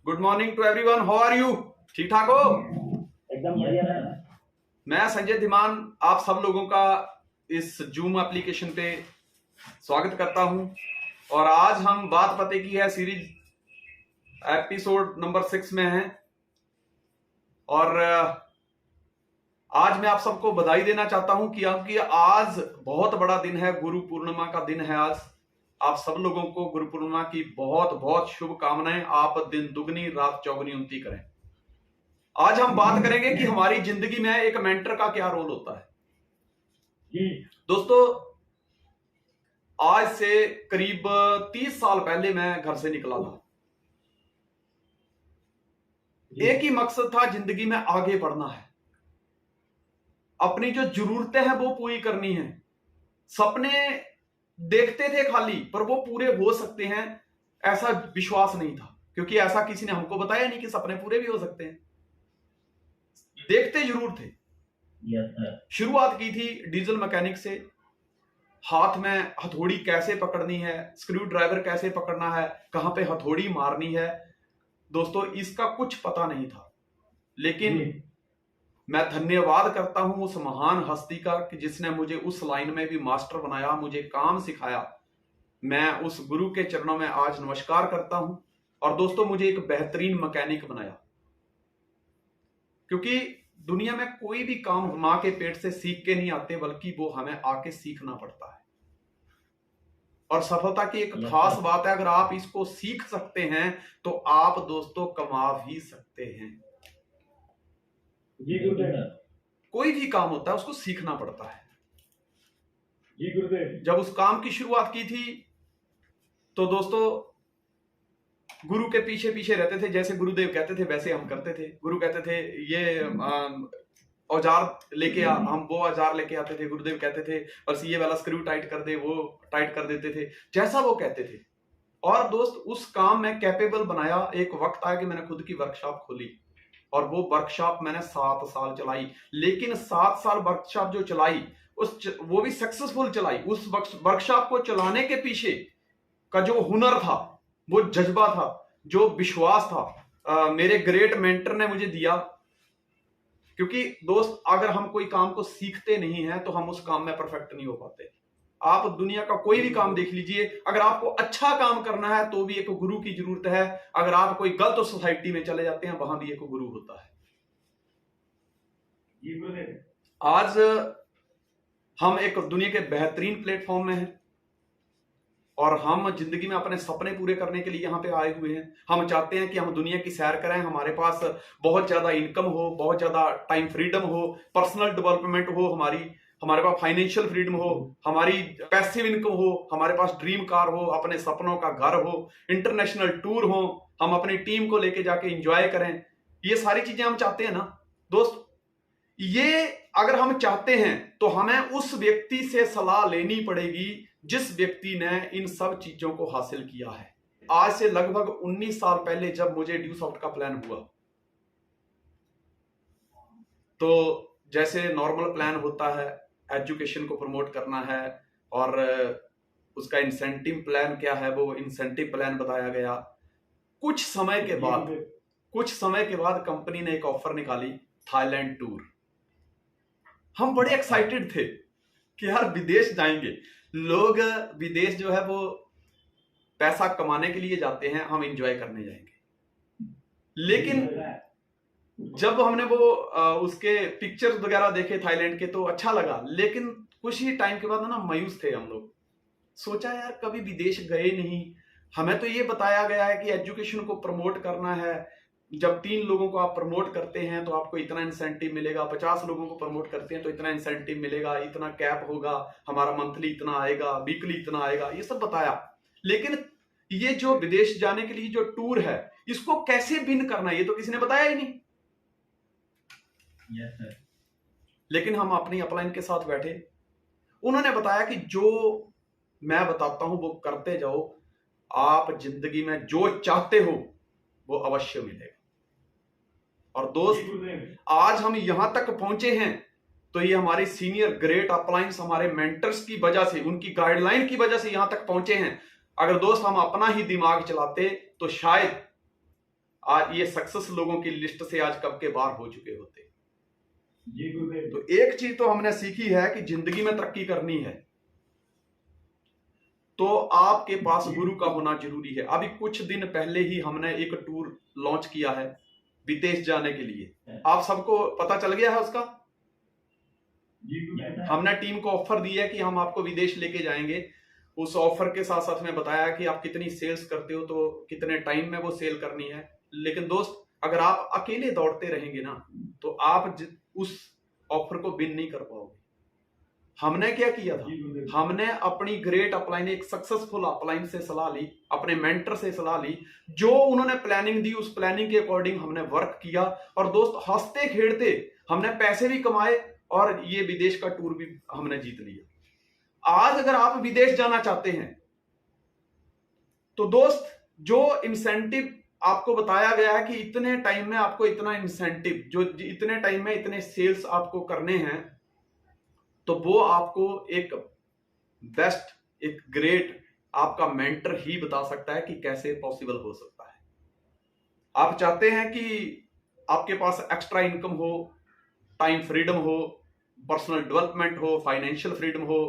Good morning to everyone, how are you? ठीक ठाक हो? एकदम बढ़िया है। मैं संजय धीमान आप सब लोगों का इस जूम एप्लीकेशन पे स्वागत करता हूं और आज हम बात पते की है सीरीज एपिसोड नंबर 6 में हैं और आज मैं आप सबको बधाई देना चाहता हूं कि आज बहुत बड़ा दिन है, गुरु पूर्णिमा का दिन है आज। आप सब लोगों को गुरु पूर्णिमा की बहुत बहुत शुभकामनाएं। आप दिन दुगनी रात चौगुनी उन्नति करें। आज हम बात करेंगे कि हमारी जिंदगी में एक मेंटर का क्या रोल होता है। दोस्तों, आज से करीब 30 साल पहले मैं घर से निकला था। एक ही मकसद था, जिंदगी में आगे बढ़ना है, अपनी जो जरूरतें हैं वो पूरी करनी है। सपने देखते थे खाली, पर वो पूरे हो सकते हैं ऐसा विश्वास नहीं था, क्योंकि ऐसा किसी ने हमको बताया नहीं कि सपने पूरे भी हो सकते हैं। देखते जरूर थे। शुरुआत की थी डीजल मैकेनिक से। हाथ में हथौड़ी कैसे पकड़नी है, स्क्रू ड्राइवर कैसे पकड़ना है, कहां पे हथौड़ी मारनी है, दोस्तों इसका कुछ पता नहीं था। लेकिन मैं धन्यवाद करता हूं उस महान हस्ती का कि जिसने मुझे उस लाइन में भी मास्टर बनाया, मुझे काम सिखाया। मैं उस गुरु के चरणों में आज नमस्कार करता हूं। और दोस्तों, मुझे एक बेहतरीन मैकेनिक बनाया, क्योंकि दुनिया में कोई भी काम मां के पेट से सीख के नहीं आते, बल्कि वो हमें आके सीखना पड़ता है। और सफलता की एक खास बात है, अगर आप इसको सीख सकते हैं तो आप दोस्तों कमा भी सकते हैं। जी गुरुदेव। कोई भी काम होता है उसको सीखना पड़ता है। जी गुरुदेव। जब उस काम की शुरुआत की थी तो दोस्तों गुरु के पीछे पीछे रहते थे। जैसे गुरुदेव कहते थे वैसे हम करते थे। गुरु कहते थे ये औजार लेके आ, हम वो औजार लेके आते थे। गुरुदेव कहते थे बस ये वाला स्क्रू टाइट कर दे, वो टाइट कर देते थे जैसा वो कहते थे। और दोस्त उस काम में कैपेबल बनाया। एक वक्त आया कि मैंने खुद की वर्कशॉप खोली और वो वर्कशॉप मैंने 7 साल चलाई। लेकिन 7 साल वर्कशॉप जो चलाई वो भी सक्सेसफुल चलाई। उस वर्कशॉप को चलाने के पीछे का जो हुनर था, वो जज्बा था, जो विश्वास था, मेरे ग्रेट मेंटर ने मुझे दिया। क्योंकि दोस्त, अगर हम कोई काम को सीखते नहीं हैं तो हम उस काम में परफेक्ट नहीं हो पाते। आप दुनिया का कोई भी काम देख लीजिए, अगर आपको अच्छा काम करना है तो भी एक गुरु की जरूरत है। अगर आप कोई गलत सोसाइटी में चले जाते हैं, वहां भी एक गुरु होता है। आज हम एक दुनिया के बेहतरीन प्लेटफॉर्म में हैं और हम जिंदगी में अपने सपने पूरे करने के लिए यहाँ पे आए हुए हैं। हम चाहते हैं कि हम दुनिया की सैर करें, हमारे पास बहुत ज्यादा इनकम हो, बहुत ज्यादा टाइम फ्रीडम हो, पर्सनल डेवलपमेंट हो, हमारे पास फाइनेंशियल फ्रीडम हो, हमारी पैसिव इनकम हो, हमारे पास ड्रीम कार हो, अपने सपनों का घर हो, इंटरनेशनल टूर हो, हम अपनी टीम को लेके जाके एंजॉय करें। ये सारी चीजें हम चाहते हैं ना दोस्त। ये अगर हम चाहते हैं तो हमें उस व्यक्ति से सलाह लेनी पड़ेगी जिस व्यक्ति ने इन सब चीजों को हासिल किया है। आज से लगभग 19 साल पहले जब मुझे ड्यू सॉफ्ट का प्लान हुआ, तो जैसे नॉर्मल प्लान होता है, एजुकेशन को प्रमोट करना है और उसका इंसेंटिव प्लान क्या है, वो इंसेंटिव प्लान बताया गया। कुछ समय के बाद कंपनी ने एक ऑफर निकाली, थाईलैंड टूर। हम बड़े एक्साइटेड थे कि यार विदेश जाएंगे। लोग विदेश जो है वो पैसा कमाने के लिए जाते हैं, हम एंजॉय करने जाएंगे। लेकिन जब हमने वो उसके पिक्चर्स वगैरह देखे थाईलैंड के तो अच्छा लगा, लेकिन कुछ ही टाइम के बाद ना मायूस थे हम लोग। सोचा यार कभी विदेश गए नहीं, हमें तो ये बताया गया है कि एजुकेशन को प्रमोट करना है। जब 3 लोगों को आप प्रमोट करते हैं तो आपको इतना इंसेंटिव मिलेगा, 50 लोगों को प्रमोट करते हैं तो इतना इंसेंटिव मिलेगा, इतना कैप होगा, हमारा मंथली इतना आएगा, वीकली इतना आएगा, ये सब बताया। लेकिन ये जो विदेश जाने के लिए जो टूर है, इसको कैसे विन करना है ये तो किसी ने बताया ही नहीं। लेकिन हम अपनी अपलाइन के साथ बैठे, उन्होंने बताया कि जो मैं बताता हूं वो करते जाओ, आप जिंदगी में जो चाहते हो वो अवश्य मिलेगा। और दोस्त, आज हम यहां तक पहुंचे हैं तो ये हमारे सीनियर ग्रेट अपलाइंस, हमारे मेंटर्स की वजह से, उनकी गाइडलाइन की वजह से यहां तक पहुंचे हैं। अगर दोस्त हम अपना ही दिमाग चलाते तो शायद आज ये सक्सेस लोगों की लिस्ट से आज कब के बाहर हो चुके होते। जी गुरुदेव। तो एक चीज तो हमने सीखी है कि जिंदगी में तरक्की करनी है तो आपके पास गुरु का होना जरूरी है। अभी कुछ दिन पहले ही हमने एक टूर लॉन्च किया है विदेश जाने के लिए। आप सबको पता चल गया है उसका? हमने टीम को ऑफर दी है कि हम आपको विदेश लेके जाएंगे। उस ऑफर के साथ साथ में बताया कि आप कितनी सेल्स करते हो तो कितने टाइम में वो सेल करनी है। लेकिन दोस्त, अगर आप अकेले दौड़ते रहेंगे ना तो आप उस ऑफर को विन नहीं कर पाओगे। हमने क्या किया था, हमने अपनी ग्रेट अपलाइन, एक सक्सेसफुल अपलाइन से सलाह ली, अपने मेंटर से सलाह ली, जो उन्होंने प्लानिंग दी उस प्लानिंग के अकॉर्डिंग हमने वर्क किया। और दोस्त, हंसते खेलते हमने पैसे भी कमाए और ये विदेश का टूर भी हमने जीत लिया। आज अगर आप विदेश जाना चाहते हैं तो दोस्त, जो इंसेंटिव आपको बताया गया है कि इतने टाइम में आपको इतना इंसेंटिव, जो इतने टाइम में इतने सेल्स आपको करने हैं, तो वो आपको एक बेस्ट, एक ग्रेट आपका मेंटर ही बता सकता है कि कैसे पॉसिबल हो सकता है। आप चाहते हैं कि आपके पास एक्स्ट्रा इनकम हो, टाइम फ्रीडम हो, पर्सनल डेवलपमेंट हो, फाइनेंशियल फ्रीडम हो,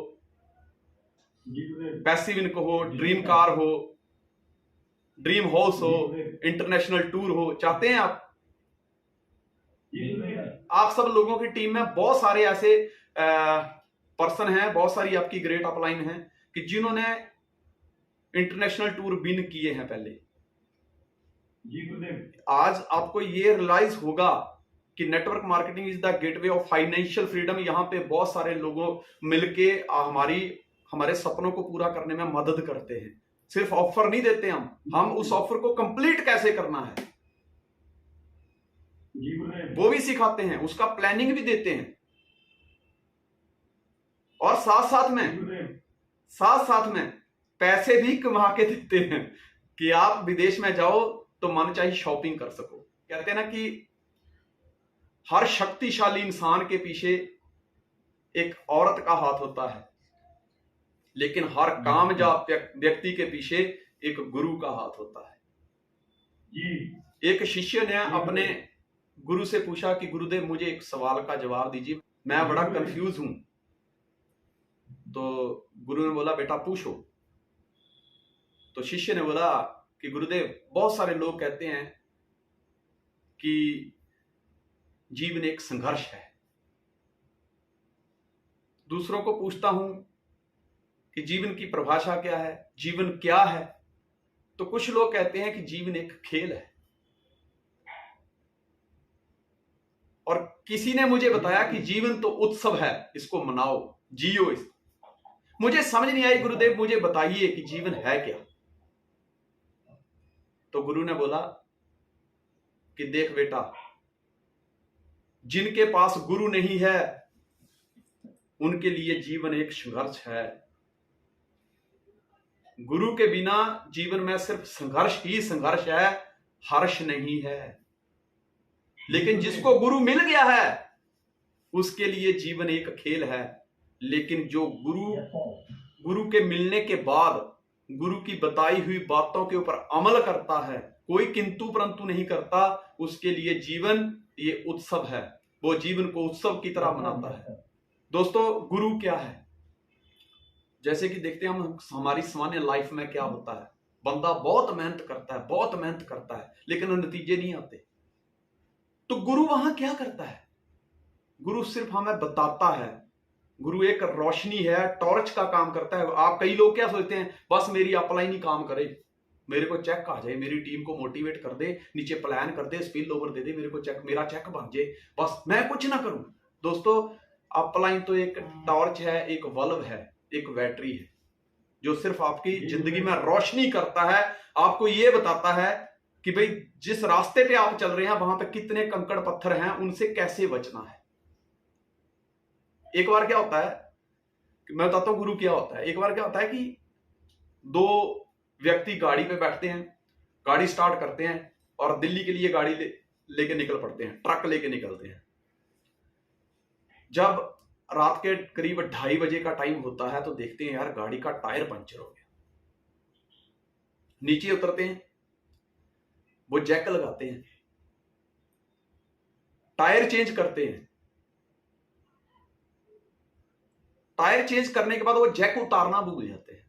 पैसिव इनकम हो, ड्रीम कार हो, ड्रीम हाउस हो, इंटरनेशनल टूर हो, चाहते हैं आप? आप सब लोगों की टीम में बहुत सारे ऐसे पर्सन हैं, बहुत सारी आपकी ग्रेट अपलाइन हैं कि जिन्होंने इंटरनेशनल टूर विन किए हैं पहले। आज आपको ये रियलाइज होगा कि network marketing is the gateway of financial freedom. यहां पे बहुत सारे लोगों मिलके हमारे सपनों को पूरा करने में मदद करते हैं। सिर्फ ऑफर नहीं देते हम उस ऑफर को कंप्लीट कैसे करना है वो भी सिखाते हैं, उसका प्लानिंग भी देते हैं, और साथ साथ में पैसे भी कमा के देते हैं कि आप विदेश में जाओ तो मन चाहिए शॉपिंग कर सको। कहते हैं ना कि हर शक्तिशाली इंसान के पीछे एक औरत का हाथ होता है, लेकिन हर कामयाब व्यक्ति के पीछे एक गुरु का हाथ होता है। एक शिष्य ने अपने गुरु से पूछा कि गुरुदेव, मुझे एक सवाल का जवाब दीजिए, मैं बड़ा कंफ्यूज हूं। तो गुरु ने बोला, बेटा पूछो। तो शिष्य ने बोला कि गुरुदेव, बहुत सारे लोग कहते हैं कि जीवन एक संघर्ष है। दूसरों को पूछता हूं कि जीवन की परिभाषा क्या है, जीवन क्या है, तो कुछ लोग कहते हैं कि जीवन एक खेल है, और किसी ने मुझे बताया कि जीवन तो उत्सव है, इसको मनाओ, जियो इसको। मुझे समझ नहीं आई, गुरुदेव मुझे बताइए कि जीवन है क्या। तो गुरु ने बोला कि देख बेटा, जिनके पास गुरु नहीं है उनके लिए जीवन एक संघर्ष है। गुरु के बिना जीवन में सिर्फ संघर्ष ही संघर्ष है, हर्ष नहीं है। लेकिन जिसको गुरु मिल गया है उसके लिए जीवन एक खेल है। लेकिन जो गुरु के मिलने के बाद गुरु की बताई हुई बातों के ऊपर अमल करता है, कोई किंतु परंतु नहीं करता, उसके लिए जीवन ये उत्सव है, वो जीवन को उत्सव की तरह मनाता है। दोस्तों, गुरु क्या है? जैसे कि देखते हैं हम हमारी सामान्य लाइफ में क्या होता है, बंदा बहुत मेहनत करता है लेकिन नतीजे नहीं आते। तो गुरु वहां क्या करता है? गुरु सिर्फ हमें बताता है। गुरु एक रोशनी है, टॉर्च का काम करता है। आप कई लोग क्या सोचते हैं, बस मेरी अपलाइन ही काम करे, मेरे को चेक आ जाए, मेरी टीम को मोटिवेट कर दे, नीचे प्लान कर दे, स्पिल ओवर दे दे, मेरे को चेक, मेरा चेक बन जाए, बस मैं कुछ ना करूं। दोस्तों, अपलाइन तो एक टॉर्च है, एक बल्ब है, एक बैटरी है, जो सिर्फ आपकी जिंदगी में रोशनी करता है, आपको ये बताता है कि भाई जिस रास्ते पे आप चल रहे हैं वहां पे कितने कंकड़ पत्थर हैं, उनसे कैसे बचना है। एक बार क्या होता है, मैं बताता हूं गुरु क्या होता है। एक बार क्या होता है कि दो व्यक्ति गाड़ी पे बैठते हैं, गाड़ी स्टार्ट करते हैं और दिल्ली के लिए गाड़ी लेके निकल पड़ते हैं, ट्रक लेके निकलते हैं। जब रात के करीब 2:30 बजे का टाइम होता है तो देखते हैं यार गाड़ी का टायर पंचर हो गया। नीचे उतरते हैं, वो जैक लगाते हैं, टायर चेंज करते हैं, टायर चेंज करने के बाद वो जैक उतारना भूल जाते हैं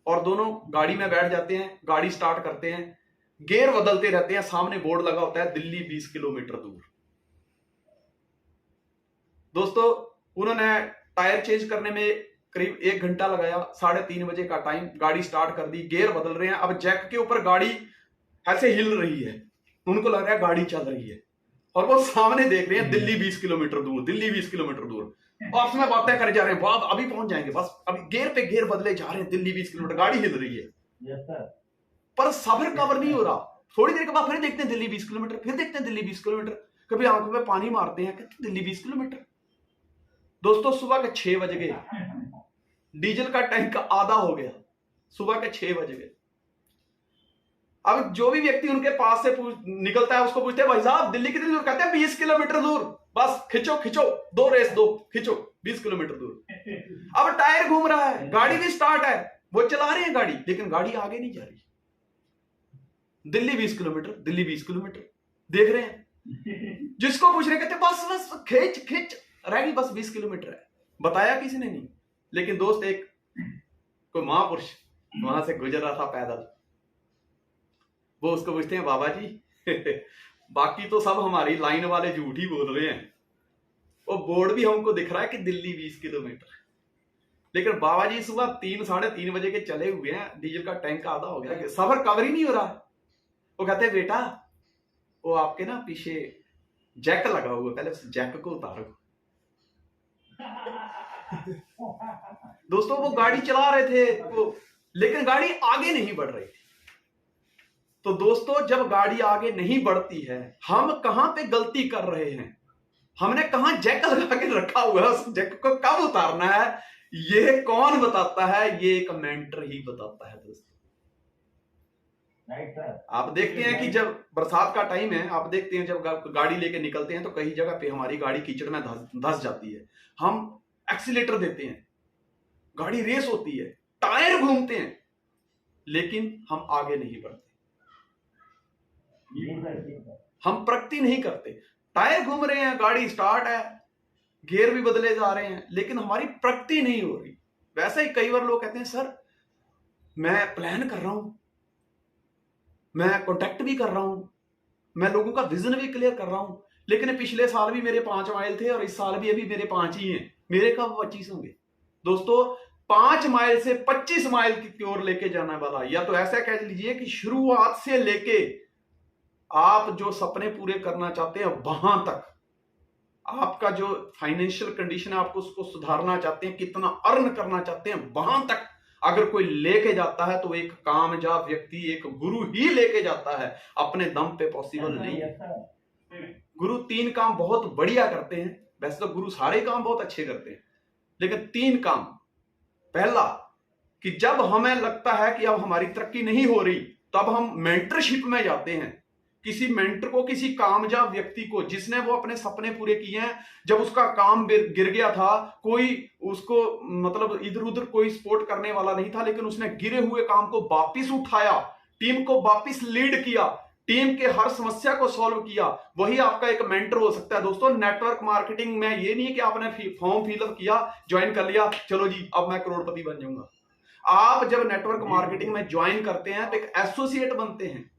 और दोनों गाड़ी में बैठ जाते हैं, गाड़ी स्टार्ट करते हैं, गियर बदलते रहते हैं। सामने बोर्ड लगा होता है दिल्ली 20 किलोमीटर दूर। दोस्तों उन्होंने टायर चेंज करने में करीब 1 घंटा लगाया, 3:30 बजे का टाइम, गाड़ी स्टार्ट कर दी, गियर बदल रहे हैं। अब जैक के ऊपर गाड़ी ऐसे हिल रही है, उनको लग रहा है गाड़ी चल रही है और वो सामने देख रहे हैं दिल्ली 20 किलोमीटर दूर, दिल्ली 20 किलोमीटर दूर। आपस में बातें करे जा रहे हैं, बाद अभी पहुंच जाएंगे, बस अभी गियर पे गियर बदले जा रहे हैं, दिल्ली 20 किलोमीटर, गाड़ी हिल रही है पर सफर कवर नहीं हो रहा। थोड़ी देर के बाद फिर देखते हैं दिल्ली 20 किलोमीटर, फिर देखते हैं दिल्ली 20 किलोमीटर, कभी आंखों में पानी मारते हैं, कहते दिल्ली 20 किलोमीटर। दोस्तों सुबह के 6 बज गए, डीजल का टैंक आधा हो गया, सुबह के 6 बज गए। अब जो भी व्यक्ति उनके पास से निकलता है उसको पूछते हैं भाई साहब दिल्ली कितनी दूर, कहते हैं 20 किलोमीटर दूर, बस खिंचो खिंचो, 2 रेस दो, खिंचो 20 किलोमीटर दूर। अब टायर घूम रहा है, गाड़ी भी स्टार्ट है, वो चला रहे हैं गाड़ी, लेकिन गाड़ी आगे नहीं जा रही। दिल्ली 20 किलोमीटर, दिल्ली 20 किलोमीटर देख रहे हैं, जिसको पूछ रहे कहते बस बस खिंच खिंच रह गई, बस 20 किलोमीटर है। बताया किसी ने नहीं, लेकिन दोस्त एक कोई महापुरुष वहां से गुजर रहा था पैदल, वो उसको पूछते हैं बाबा जी बाकी तो सब हमारी लाइन वाले झूठ ही बोल रहे हैं, वो बोर्ड भी हमको दिख रहा है कि दिल्ली 20 किलोमीटर, लेकिन बाबा जी सुबह 3-3:30 बजे के चले हुए हैं, डीजल का टैंक आधा हो गया, सफर कवर ही नहीं हो रहा। वो कहते हैं बेटा वो आपके ना पीछे जैक लगा हुआ, पहले उस जैक को उतारो। दोस्तों वो गाड़ी चला रहे थे वो, लेकिन गाड़ी आगे नहीं बढ़ रही थी। तो दोस्तों जब गाड़ी आगे नहीं बढ़ती है, हम कहां पे गलती कर रहे हैं, हमने कहां जैक लगा के रखा हुआ है, उस जैक को कब उतारना है, ये कौन बताता है, ये एक मेंटर ही बताता है। दोस्तों आप देखते हैं कि जब बरसात का टाइम है, आप देखते हैं जब गाड़ी लेके निकलते हैं तो कई जगह पे हमारी गाड़ी कीचड़ में धंस जाती है, हम एक्सीलेटर देते हैं, गाड़ी रेस होती है, टायर घूमते हैं, लेकिन हम आगे नहीं बढ़ते, हम प्रगति नहीं करते। टायर घूम रहे हैं, गाड़ी स्टार्ट है, गियर भी बदले जा रहे हैं, लेकिन हमारी प्रगति नहीं हो रही। वैसे ही कई बार लोग कहते हैं सर मैं प्लान कर रहा हूं, मैं कॉन्टेक्ट भी कर रहा हूं, मैं लोगों का विजन भी क्लियर कर रहा हूं, लेकिन पिछले साल भी मेरे 5 माइल थे और इस साल भी अभी मेरे 5 ही हैं, मेरे कब 25 होंगे। दोस्तों 5 माइल से 25 माइल की ओर लेके जाने वाला, या तो ऐसा कह लीजिए कि शुरुआत से लेके आप जो सपने पूरे करना चाहते हैं वहां तक, आपका जो फाइनेंशियल कंडीशन है आपको उसको सुधारना चाहते हैं, कितना अर्न करना चाहते हैं, वहां तक अगर कोई लेके जाता है तो एक कामयाब व्यक्ति, एक गुरु ही लेके जाता है, अपने दम पे पॉसिबल नहीं है। गुरु 3 काम बहुत बढ़िया करते हैं, वैसे तो गुरु सारे काम बहुत अच्छे करते हैं, लेकिन 3 काम। पहला कि जब हमें लगता है कि अब हमारी तरक्की नहीं हो रही, तब हम मेंटरशिप में जाते हैं, किसी मेंटर को, किसी कामयाब व्यक्ति को जिसने वो अपने सपने पूरे किए हैं, जब उसका काम गिर गया था, कोई उसको मतलब इधर उधर कोई सपोर्ट करने वाला नहीं था, लेकिन उसने गिरे हुए काम को वापिस उठाया, टीम को वापिस लीड किया, टीम के हर समस्या को सॉल्व किया, वही आपका एक मेंटर हो सकता है। दोस्तों नेटवर्क मार्केटिंग में ये नहीं है कि आपने फॉर्म फिलअप किया, ज्वाइन कर लिया, चलो जी अब मैं करोड़पति बन जाऊंगा। आप जब नेटवर्क मार्केटिंग में ज्वाइन करते हैं तो एक एसोसिएट बनते हैं,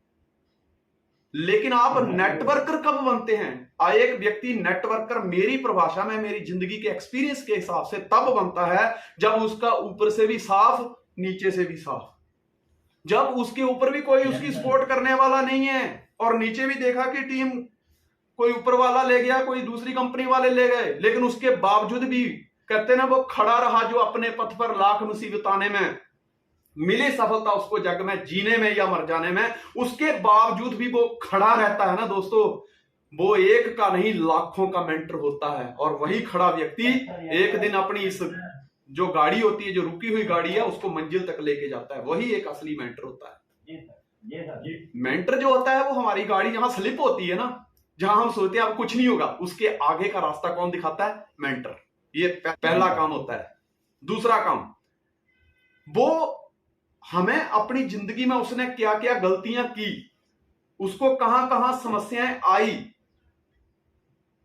लेकिन आप नेटवर्कर कब बनते हैं? एक व्यक्ति नेटवर्कर मेरी परिभाषा में, मेरी जिंदगी के एक्सपीरियंस के हिसाब से तब बनता है जब उसका ऊपर से भी साफ, नीचे से भी साफ, जब उसके ऊपर भी कोई उसकी सपोर्ट करने वाला नहीं है और नीचे भी देखा कि टीम कोई ऊपर वाला ले गया, कोई दूसरी कंपनी वाले ले गए, लेकिन उसके बावजूद भी कहते ना वो खड़ा रहा, जो अपने पथ पर लाख मुसीबत आने में मिली सफलता उसको जग में जीने में या मर जाने में, उसके बावजूद भी वो खड़ा रहता है ना दोस्तों, वो एक का नहीं लाखों का मेंटर होता है। और वही खड़ा व्यक्ति एक दिन अपनी इस जो गाड़ी होती है, जो रुकी हुई गाड़ी है, उसको मंजिल तक लेके जाता है, वही एक असली मेंटर होता है। मेंटर जो होता है वो हमारी गाड़ी जहां स्लिप होती है ना, जहां हम सोचते हैं अब कुछ नहीं होगा, उसके आगे का रास्ता कौन दिखाता है? मेंटर। ये पहला काम होता है। दूसरा काम, वो हमें अपनी जिंदगी में उसने क्या क्या गलतियां की, उसको कहां कहां समस्याएं आई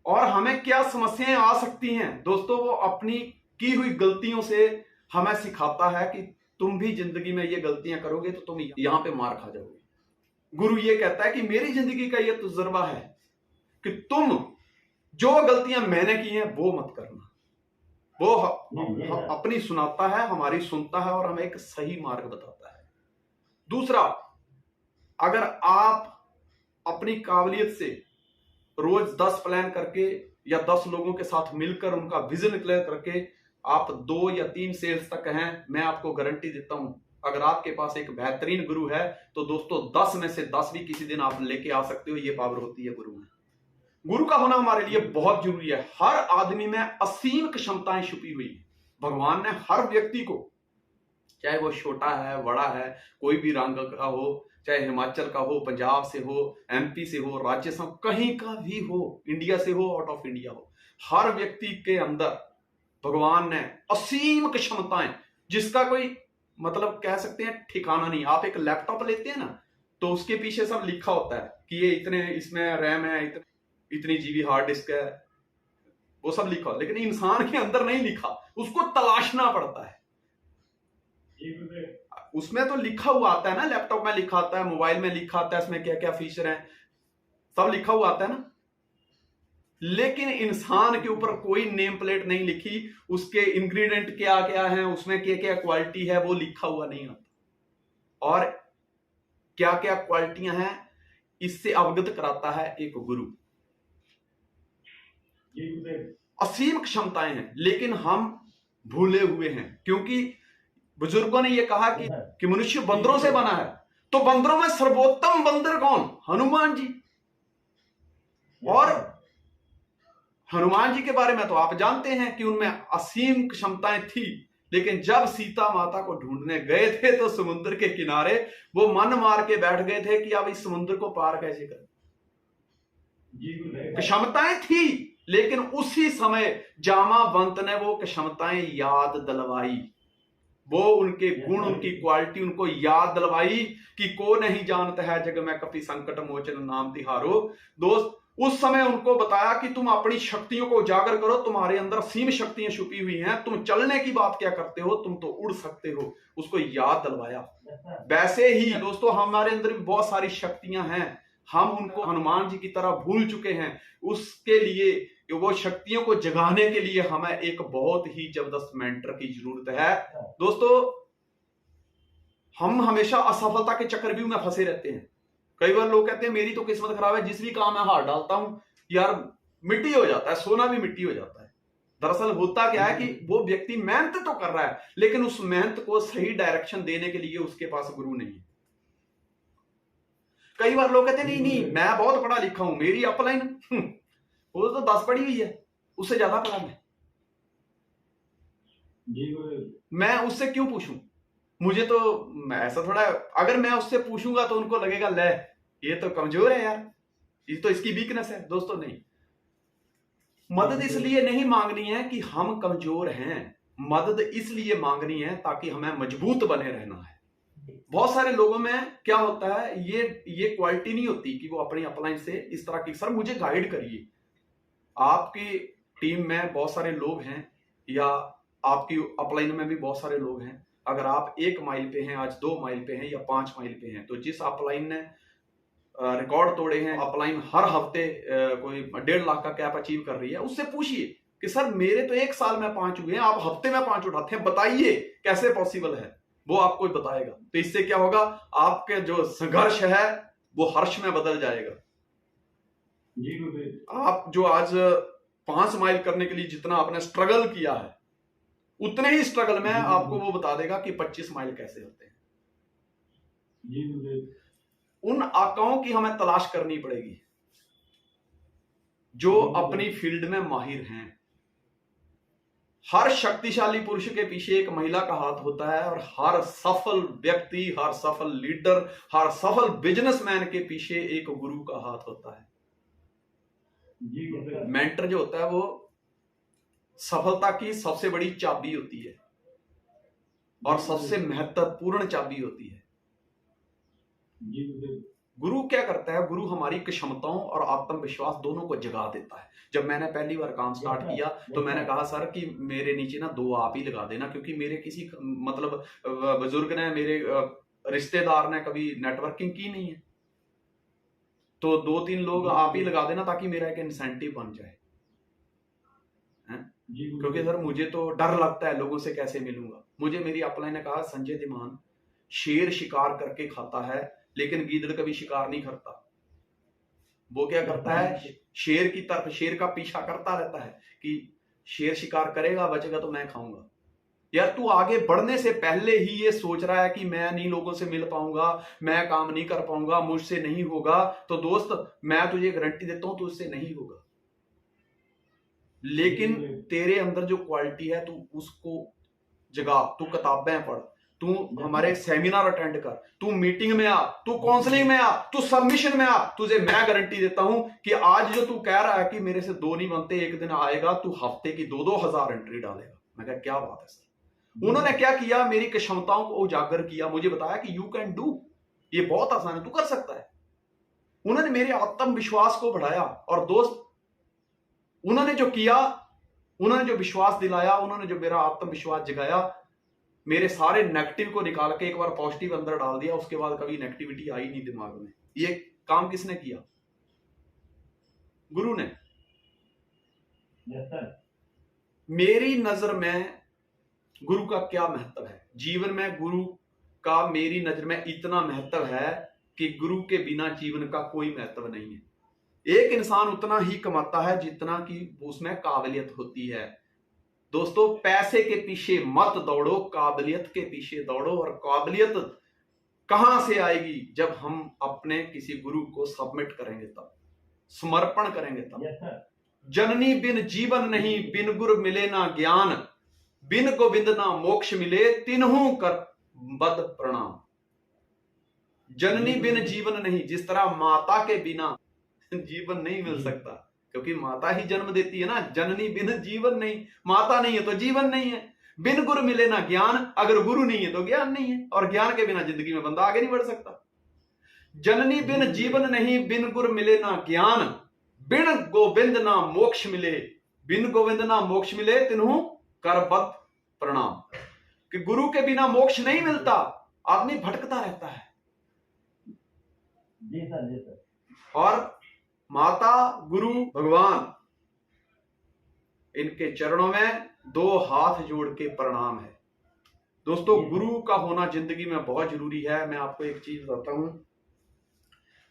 और हमें क्या समस्याएं आ सकती हैं। दोस्तों, वो अपनी की हुई गलतियों से हमें सिखाता है कि तुम भी जिंदगी में ये गलतियां करोगे तो तुम यहां पे मार खा जाओगे। गुरु ये कहता है कि मेरी जिंदगी का ये तजुर्बा है कि तुम जो गलतियां मैंने की हैं वो मत करना। वो अपनी सुनाता है, हमारी सुनता है और हमें एक सही मार्ग बताता है। दूसरा, अगर आप अपनी काबिलियत से रोज 10 प्लान करके या 10 लोगों के साथ मिलकर उनका विजन क्लियर करके आप 2 या 3 सेल्स तक हैं, मैं आपको गारंटी देता हूं, अगर आपके पास एक बेहतरीन गुरु है तो दोस्तों 10 में से 10 भी किसी दिन आप लेके आ सकते हो। ये पावर होती है गुरु में। गुरु का होना हमारे लिए बहुत जरूरी है। हर आदमी में असीम क्षमताएं छुपी हुई है। भगवान ने हर व्यक्ति को, चाहे वो छोटा है बड़ा है, कोई भी रंग का हो, चाहे हिमाचल का हो, पंजाब से हो, एमपी से हो, राजस्थान कहीं का भी हो, इंडिया से हो, आउट ऑफ इंडिया हो, हर व्यक्ति के अंदर भगवान ने असीम क्षमताएं, जिसका कोई मतलब कह सकते हैं ठिकाना नहीं। आप एक लैपटॉप लेते हैं ना, तो उसके पीछे सब लिखा होता है कि ये इतने इसमें रैम है, इतनी जीबी हार्ड डिस्क है, वो सब लिखा, लेकिन इंसान के अंदर नहीं लिखा, उसको तलाशना पड़ता है। उसमें तो लिखा हुआ आता है ना, लैपटॉप में लिखा आता है, मोबाइल में लिखा आता है, इसमें क्या क्या फीचर हैं, सब लिखा हुआ आता है ना। लेकिन इंसान के ऊपर कोई नेम प्लेट नहीं लिखी, उसके इंग्रेडिएंट क्या क्या हैं, उसमें क्या क्या क्वालिटी है, वो लिखा हुआ नहीं आता। और क्या क्या क्वालिटियां हैं इससे अवगत कराता है एक गुरु। असीम क्षमताएं हैं, लेकिन हम भूले हुए हैं, क्योंकि बुजुर्गों ने यह कहा कि मनुष्य बंदरों से बना है। तो बंदरों में सर्वोत्तम बंदर कौन? हनुमान जी। और हनुमान जी के बारे में तो आप जानते हैं कि उनमें असीम क्षमताएं थी, लेकिन जब सीता माता को ढूंढने गए थे तो समुद्र के किनारे वो मन मार के बैठ गए थे कि अब इस समुद्र को पार कैसे करें। क्षमताएं थी, लेकिन उसी समय जामावंत ने वो क्षमताएं याद दिलवाई, वो उनके गुण, उनकी क्वालिटी उनको याद दिलवाई कि को नहीं जानता है जग में कपि संकट मोचन नाम तिहारो। दोस्त, उस समय उनको बताया कि तुम अपनी शक्तियों को उजागर करो, तुम्हारे अंदर सीम शक्तियां छुपी हुई हैं, तुम चलने की बात क्या करते हो, तुम तो उड़ सकते हो, उसको याद दिलवाया। वैसे ही दोस्तों हमारे अंदर भी बहुत सारी शक्तियां हैं, हम उनको हनुमान जी की तरह भूल चुके हैं। उसके लिए, वो शक्तियों को जगाने के लिए हमें एक बहुत ही जबरदस्त मेंटर की जरूरत है। दोस्तों, हम हमेशा असफलता के चक्रव्यूह में फंसे रहते हैं। कई बार लोग कहते हैं मेरी तो किस्मत खराब है, जिस भी काम में हाथ डालता हूं यार मिट्टी हो जाता है, सोना भी मिट्टी हो जाता है। दरअसल होता क्या है कि वो व्यक्ति मेहनत तो कर रहा है, लेकिन उस मेहनत को सही डायरेक्शन देने के लिए उसके पास गुरु नहीं है। कई बार लोग कहते हैं नहीं नहीं मैं बहुत पढ़ा लिखा हूं, मेरी अपलाइन वो तो 10 पढ़ी हुई है, उससे ज्यादा पढ़ा मैं उससे क्यों पूछूं? मुझे तो ऐसा थोड़ा, अगर मैं उससे पूछूंगा तो उनको लगेगा ले ये तो कमजोर है यार, ये तो इसकी वीकनेस है। दोस्तों नहीं, मदद इसलिए नहीं मांगनी है कि हम कमजोर हैं, मदद इसलिए मांगनी है ताकि हमें मजबूत बने रहना है। बहुत सारे लोगों में क्या होता है, ये क्वालिटी नहीं होती कि वो अपनी अपलाइन से इस तरह की, सर मुझे गाइड करिए। आपकी टीम में बहुत सारे लोग हैं या आपकी अपलाइन में भी बहुत सारे लोग हैं, अगर आप 1 माइल पे हैं, आज 2 माइल पे हैं या 5 माइल पे हैं, तो जिस अपलाइन ने रिकॉर्ड तोड़े हैं, अपलाइन हर हफ्ते कोई 1.5 लाख का कैप अचीव कर रही है, उससे पूछिए कि सर मेरे तो 1 साल में 5 हुए हैं, आप हफ्ते में 5 उठाते हैं, बताइए कैसे पॉसिबल है। वो आपको बताएगा। तो इससे क्या होगा, आपके जो संघर्ष है वो हर्ष में बदल जाएगा। आप जो आज 5 माइल करने के लिए जितना आपने स्ट्रगल किया है, उतने ही स्ट्रगल में आपको वो बता देगा कि 25 माइल कैसे होते हैं। उन आकाओं की हमें तलाश करनी पड़ेगी जो अपनी फील्ड में माहिर हैं। हर शक्तिशाली पुरुष के पीछे एक महिला का हाथ होता है, और हर सफल व्यक्ति, हर सफल लीडर, हर सफल बिजनेसमैन के पीछे एक गुरु का हाथ होता है। मेंटर जो होता है वो सफलता की सबसे बड़ी चाबी होती है। और सबसे महत्वपूर्ण चाबी होती है। जी गुरुदेव। गुरु क्या करता है? गुरु हमारी क्षमताओं और आत्मविश्वास दोनों को जगा देता है। जब मैंने पहली बार काम स्टार्ट किया तो मैंने कहा सर कि मेरे नीचे ना 2 आप ही लगा देना, क्योंकि मेरे किसी मतलब बुजुर्ग ने, मेरे रिश्तेदार ने कभी नेटवर्किंग की नहीं है, तो 2-3 लोग आप ही लगा देना ताकि मेरा एक इंसेंटिव बन जाए। क्योंकि सर मुझे तो डर लगता है, लोगों से कैसे मिलूंगा। मुझे मेरी अपलाइन ने कहा, संजय दिमान, शेर शिकार करके खाता है लेकिन गीदड़ कभी शिकार नहीं करता। वो क्या करता है? शेर की तरफ, शेर का पीछा करता रहता है कि शेर शिकार करेगा, बचेगा तो मैं खाऊंगा। यार तू आगे बढ़ने से पहले ही ये सोच रहा है कि मैं नहीं लोगों से मिल पाऊंगा, मैं काम नहीं कर पाऊंगा, मुझसे नहीं होगा, तो दोस्त मैं तुझे गारंटी देता हूं तुझसे नहीं होगा। लेकिन तेरे अंदर जो क्वालिटी है तू उसको जगा, तू किताबें पढ़, तू हमारे सेमिनार अटेंड कर, तू मीटिंग में आ, तू काउंसलिंग में आ, तू सबमिशन में आ। तुझे मैं गारंटी देता हूं कि आज जो तू कह रहा है कि मेरे से 2 नहीं बनते, एक दिन आएगा तू हफ्ते की 2-2 हजार एंट्री डालेगा। मैं कहा क्या बात है सर। उन्होंने क्या किया? मेरी क्षमताओं को उजागर किया, मुझे बताया कि यू कैन डू, ये बहुत आसान है, तू कर सकता है। उन्होंने मेरे आत्मविश्वास को बढ़ाया। और दोस्त, उन्होंने जो किया, उन्होंने जो विश्वास दिलाया, उन्होंने जो मेरा आत्मविश्वास जगाया, मेरे सारे नेगेटिव को निकाल के एक बार पॉजिटिव अंदर डाल दिया। उसके बाद कभी नेगेटिविटी आई नहीं दिमाग में। ये काम किसने किया? गुरु ने। मेरी नजर में गुरु का क्या महत्व है जीवन में? गुरु का मेरी नजर में इतना महत्व है कि गुरु के बिना जीवन का कोई महत्व नहीं है। एक इंसान उतना ही कमाता है जितना कि उसमें काबिलियत होती है। दोस्तों, पैसे के पीछे मत दौड़ो, काबिलियत के पीछे दौड़ो। और काबिलियत कहां से आएगी? जब हम अपने किसी गुरु को सबमिट करेंगे, तब समर्पण करेंगे तब। जननी बिन जीवन नहीं, बिन गुर मिले ना ज्ञान, बिन गोविंद ना मोक्ष मिले, तिन्हू कर बद प्रणाम। जननी बिन जीवन नहीं, जिस तरह माता के बिना जीवन नहीं मिल सकता, क्योंकि माता ही जन्म देती है ना। जननी बिन जीवन नहीं, माता नहीं है तो जीवन नहीं है। बिन गुरु मिले ना ज्ञान, अगर गुरु नहीं है तो ज्ञान नहीं है, और ज्ञान के बिना जिंदगी में बंदा आगे नहीं बढ़ सकता। जननी बिन जीवन नहीं, बिन गुरु मिले ना ज्ञान, बिन गोविंद ना मोक्ष मिले, बिन गोविंद ना मोक्ष मिले, तिन्हू कर बद प्रणाम। कि गुरु के बिना मोक्ष नहीं मिलता, आदमी भटकता रहता है। जी सर, जी सर। और माता, गुरु, भगवान, इनके चरणों में 2 हाथ जोड़ के प्रणाम है। दोस्तों, गुरु का होना जिंदगी में बहुत जरूरी है। मैं आपको एक चीज बताता हूं,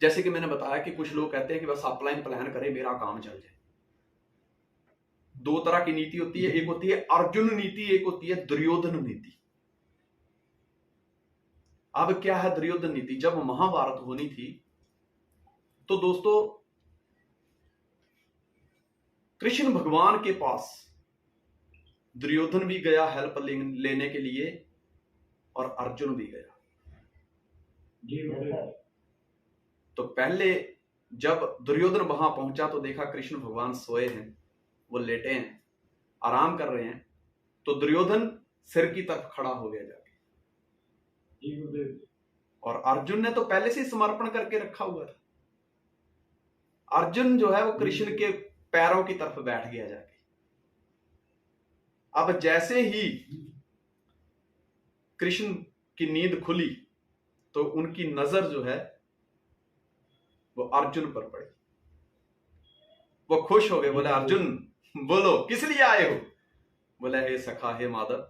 जैसे कि मैंने बताया कि कुछ लोग कहते हैं कि बस अपलाइन प्लान करें मेरा काम चल जाए। 2 तरह की नीति होती है, एक होती है अर्जुन नीति, एक होती है दुर्योधन नीति। अब क्या है दुर्योधन नीति? जब महाभारत होनी थी तो दोस्तों, कृष्ण भगवान के पास दुर्योधन भी गया हेल्प लेने के लिए, और अर्जुन भी गया। तो पहले जब दुर्योधन वहां पहुंचा तो देखा कृष्ण भगवान सोए हैं, वो लेटे हैं, आराम कर रहे हैं। तो दुर्योधन सिर की तरफ खड़ा हो गया जाके, और अर्जुन ने तो पहले से समर्पण करके रखा हुआ था। अर्जुन जो है वो कृष्ण के पैरों की तरफ बैठ गया जाके। अब जैसे ही कृष्ण की नींद खुली तो उनकी नजर जो है वो अर्जुन पर पड़ी। वो खुश हो गए, बोले अर्जुन बोलो किस लिए आए हो? बोले हे सखा, हे माधव,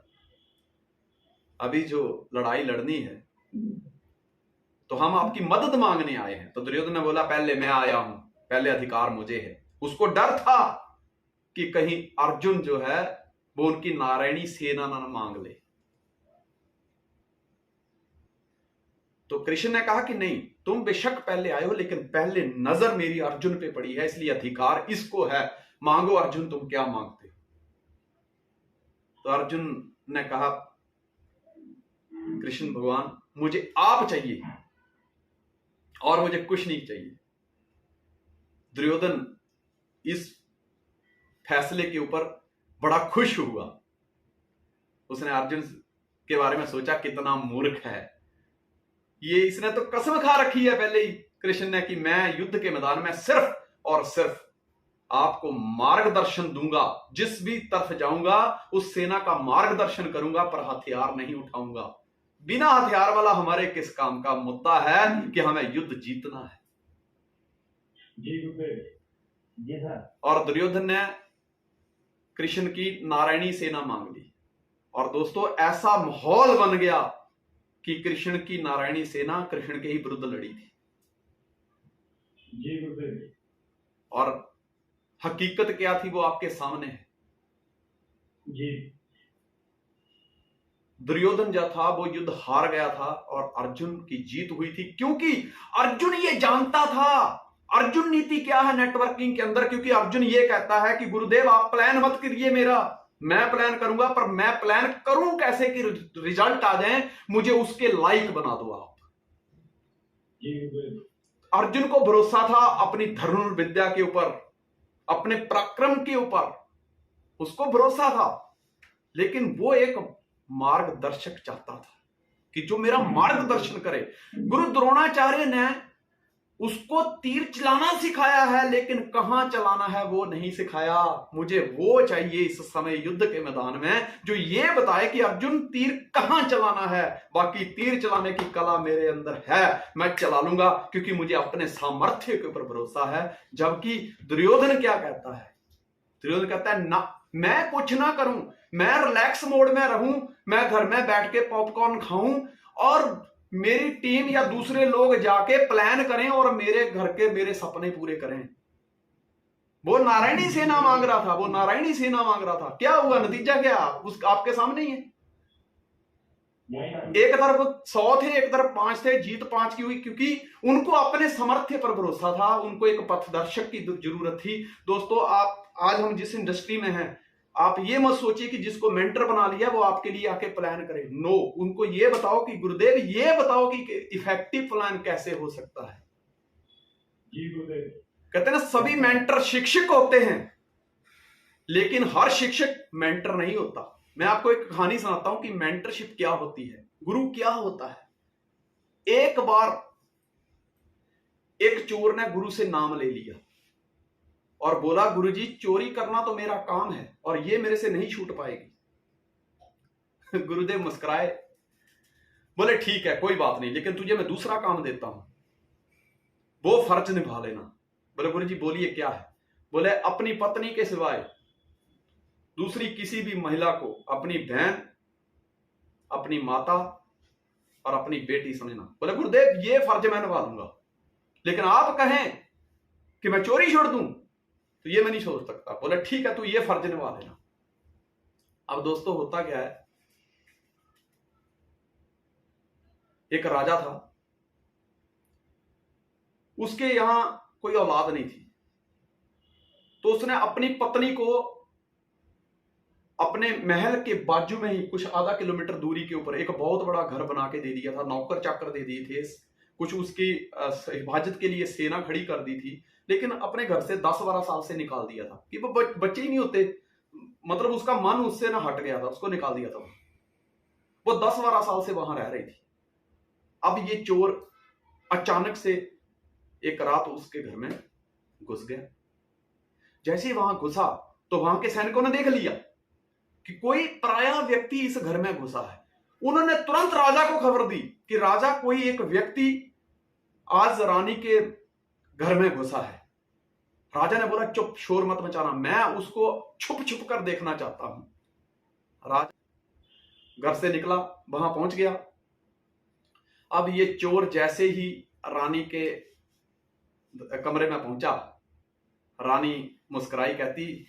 अभी जो लड़ाई लड़नी है तो हम आपकी मदद मांगने आए हैं। तो दुर्योधन ने बोला पहले मैं आया हूं, पहले अधिकार मुझे है। उसको डर था कि कहीं अर्जुन जो है वो उनकी नारायणी सेना ना मांग ले। तो कृष्ण ने कहा कि नहीं, तुम बेशक पहले आए हो, लेकिन पहले नजर मेरी अर्जुन पे पड़ी है, इसलिए अधिकार इसको है। मांगो अर्जुन, तुम क्या मांगते हो? तो अर्जुन ने कहा कृष्ण भगवान, मुझे आप चाहिए और मुझे कुछ नहीं चाहिए। दुर्योधन इस फैसले के ऊपर बड़ा खुश हुआ। उसने अर्जुन के बारे में सोचा कितना मूर्ख है ये। इसने तो कसम खा रखी है पहले ही कृष्ण ने कि मैं युद्ध के मैदान में सिर्फ और सिर्फ आपको मार्गदर्शन दूंगा, जिस भी तरफ जाऊंगा उस सेना का मार्गदर्शन करूंगा, पर हथियार नहीं उठाऊंगा। बिना हथियार वाला हमारे किस काम का? मुद्दा है कि हमें युद्ध जीतना है। जी गुरुदेव। जी सर। और दुर्योधन ने कृष्ण की नारायणी सेना मांग ली और दोस्तों ऐसा माहौल बन गया कि कृष्ण की नारायणी सेना कृष्ण के ही विरुद्ध लड़ी थी। जी गुरुदेव। और हकीकत क्या थी वो आपके सामने है। जी। दुर्योधन जो था वो युद्ध हार गया था और अर्जुन की जीत हुई थी, क्योंकि अर्जुन ये जानता था। अर्जुन नीति क्या है नेटवर्किंग के अंदर? क्योंकि अर्जुन ये कहता है कि गुरुदेव आप प्लान मत करिए मेरा, मैं प्लान करूंगा, पर मैं प्लान करूं कैसे कि रिजल्ट आ जाए, मुझे उसके लायक बना दो आप। अर्जुन को भरोसा था अपनी धनुर्विद्या के ऊपर, अपने पराक्रम के ऊपर, उसको भरोसा था। लेकिन वो एक मार्गदर्शक चाहता था कि जो मेरा मार्गदर्शन करे। गुरु द्रोणाचार्य ने उसको तीर चलाना सिखाया है, लेकिन कहां चलाना है वो नहीं सिखाया। मुझे वो चाहिए इस समय युद्ध के मैदान में जो ये बताए कि अर्जुन तीर कहां चलाना है। बाकी तीर चलाने की कला मेरे अंदर है, मैं चला लूंगा, क्योंकि मुझे अपने सामर्थ्य के ऊपर भरोसा है। जबकि दुर्योधन क्या कहता है? दुर्योधन कहता है ना, मैं कुछ ना करूं, मैं रिलैक्स मोड में रहूं, मैं घर में बैठ के पॉपकॉर्न खाऊं और मेरी टीम या दूसरे लोग जाके प्लान करें और मेरे घर के मेरे सपने पूरे करें। वो नारायणी सेना मांग रहा था, वो नारायणी सेना मांग रहा था। क्या हुआ? नतीजा क्या? उस आपके सामने ही है। एक तरफ 100 थे, एक तरफ 5 थे, जीत 5 की हुई, क्योंकि उनको अपने सामर्थ्य पर भरोसा था। उनको एक पथदर्शक की जरूरत थी। दोस्तों आज हम जिस इंडस्ट्री में हैं, आप ये मत सोचिए कि जिसको मेंटर बना लिया वो आपके लिए आके प्लान करे। नो, उनको ये बताओ कि गुरुदेव ये बताओ कि इफेक्टिव प्लान कैसे हो सकता है। जी गुरुदेव। कहते हैं ना, सभी मेंटर शिक्षक होते हैं, लेकिन हर शिक्षक मेंटर नहीं होता। मैं आपको एक कहानी सुनाता हूं कि मेंटरशिप क्या होती है, गुरु क्या होता है। एक बार एक चोर ने गुरु से नाम ले लिया और बोला, गुरुजी चोरी करना तो मेरा काम है और ये मेरे से नहीं छूट पाएगी। गुरुदेव मुस्कुराए, बोले ठीक है कोई बात नहीं, लेकिन तुझे मैं दूसरा काम देता हूं, वो फर्ज निभा लेना। बोले गुरुजी बोलिए क्या है? बोले अपनी पत्नी के सिवाय दूसरी किसी भी महिला को अपनी बहन, अपनी माता और अपनी बेटी समझना। बोले गुरुदेव ये फर्ज मैं निभा लूंगा, लेकिन आप कहें कि मैं चोरी छोड़ दूं तो ये मैं नहीं छोड़ सकता। बोले ठीक है तू ये फर्ज निभा लेना। अब दोस्तों होता क्या है, एक राजा था, उसके यहां कोई औलाद नहीं थी, तो उसने अपनी पत्नी को अपने महल के बाजू में ही कुछ आधा किलोमीटर दूरी के ऊपर एक बहुत बड़ा घर बना के दे दिया था। नौकर चाकर दे दिए थे, कुछ उसकी हिफाजत के लिए सेना खड़ी कर दी थी, लेकिन अपने घर से 10-12 साल से निकाल दिया था कि वो बच्चे ही नहीं होते, मतलब उसका मन उससे ना हट गया था, उसको निकाल दिया था। वो 10-12 साल से वहां रह रही थी। अब ये चोर अचानक से एक रात उसके घर में घुस गया। जैसे ही वहां घुसा तो वहां के सैनिकों ने देख लिया कि कोई पराया व्यक्ति इस घर में घुसा है। उन्होंने तुरंत राजा को खबर दी कि राजा कोई एक व्यक्ति आज रानी के घर में घुसा है। राजा ने बोला चुप, शोर मत मचाना, मैं उसको छुप छुप कर देखना चाहता हूं। राजा घर से निकला, वहां पहुंच गया। अब ये चोर जैसे ही रानी के कमरे में पहुंचा, रानी मुस्कुराई, कहती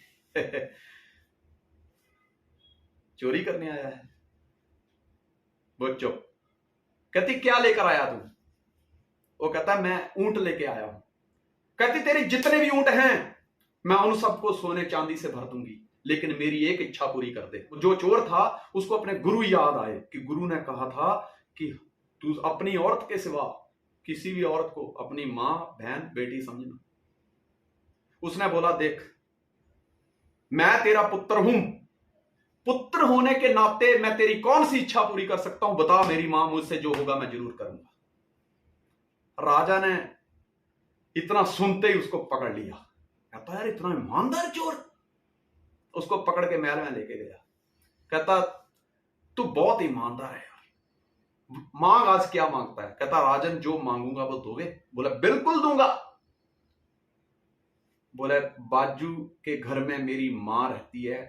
चोरी करने आया है? वो चुप। कहती क्या लेकर आया तू? वो कहता मैं ऊंट लेके आया हूं। कहती तेरे जितने भी ऊंट हैं मैं उन सबको सोने चांदी से भर दूंगी, लेकिन मेरी एक इच्छा पूरी कर दे। जो चोर था उसको अपने गुरु याद आए कि गुरु ने कहा था कि तू अपनी औरत के सिवा किसी भी औरत को अपनी मां, बहन, बेटी समझना। उसने बोला देख मैं तेरा पुत्र हूं, पुत्र होने के नाते मैं तेरी कौन सी इच्छा पूरी कर सकता हूं, बता मेरी मां, मुझसे जो होगा मैं जरूर करूंगा। राजा ने इतना सुनते ही उसको पकड़ लिया। कहता यार इतना ईमानदार चोर। उसको पकड़ के महल में लेके गया। कहता तू बहुत ईमानदार है यार, मांग आज क्या मांगता है। कहता राजन जो मांगूंगा वो दोगे। बोला बिल्कुल दूंगा। बोले बाजू के घर में मेरी मां रहती है,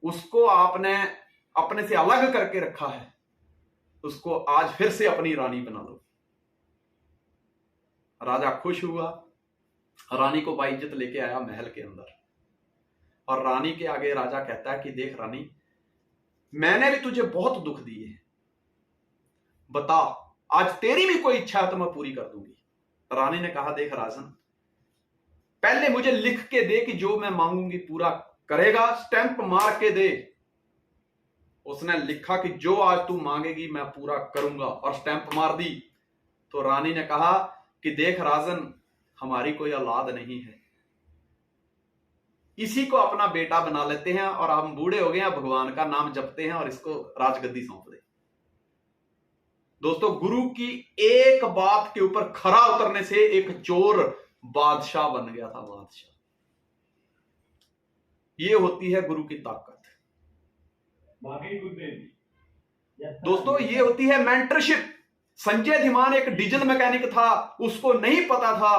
उसको आपने अपने से अलग करके रखा है, उसको आज फिर से अपनी रानी बना दो। राजा खुश हुआ, रानी को बाइज्जत लेके आया महल के अंदर। और रानी के आगे राजा कहता है कि देख रानी, मैंने भी तुझे बहुत दुख दिए हैं, बता आज तेरी भी कोई इच्छा है तो मैं पूरी कर दूंगी। रानी ने कहा देख राजन, पहले मुझे लिख के दे कि जो मैं मांगूंगी पूरा करेगा, स्टैंप मार के दे। उसने लिखा कि जो आज तू मांगेगी मैं पूरा करूंगा, और स्टैंप मार दी। तो रानी ने कहा कि देख राजन, हमारी कोई औलाद नहीं है, इसी को अपना बेटा बना लेते हैं, और हम बूढ़े हो गए हैं, भगवान का नाम जपते हैं और इसको राजगद्दी सौंप दे। दोस्तों, गुरु की एक बात के ऊपर खरा उतरने से एक चोर बादशाह बन गया था। बादशाह, ये होती है गुरु की ताकत। दोस्तों, ये होती है मेंटरशिप। संजय धीमान एक डीजल मैकेनिक था, उसको नहीं पता था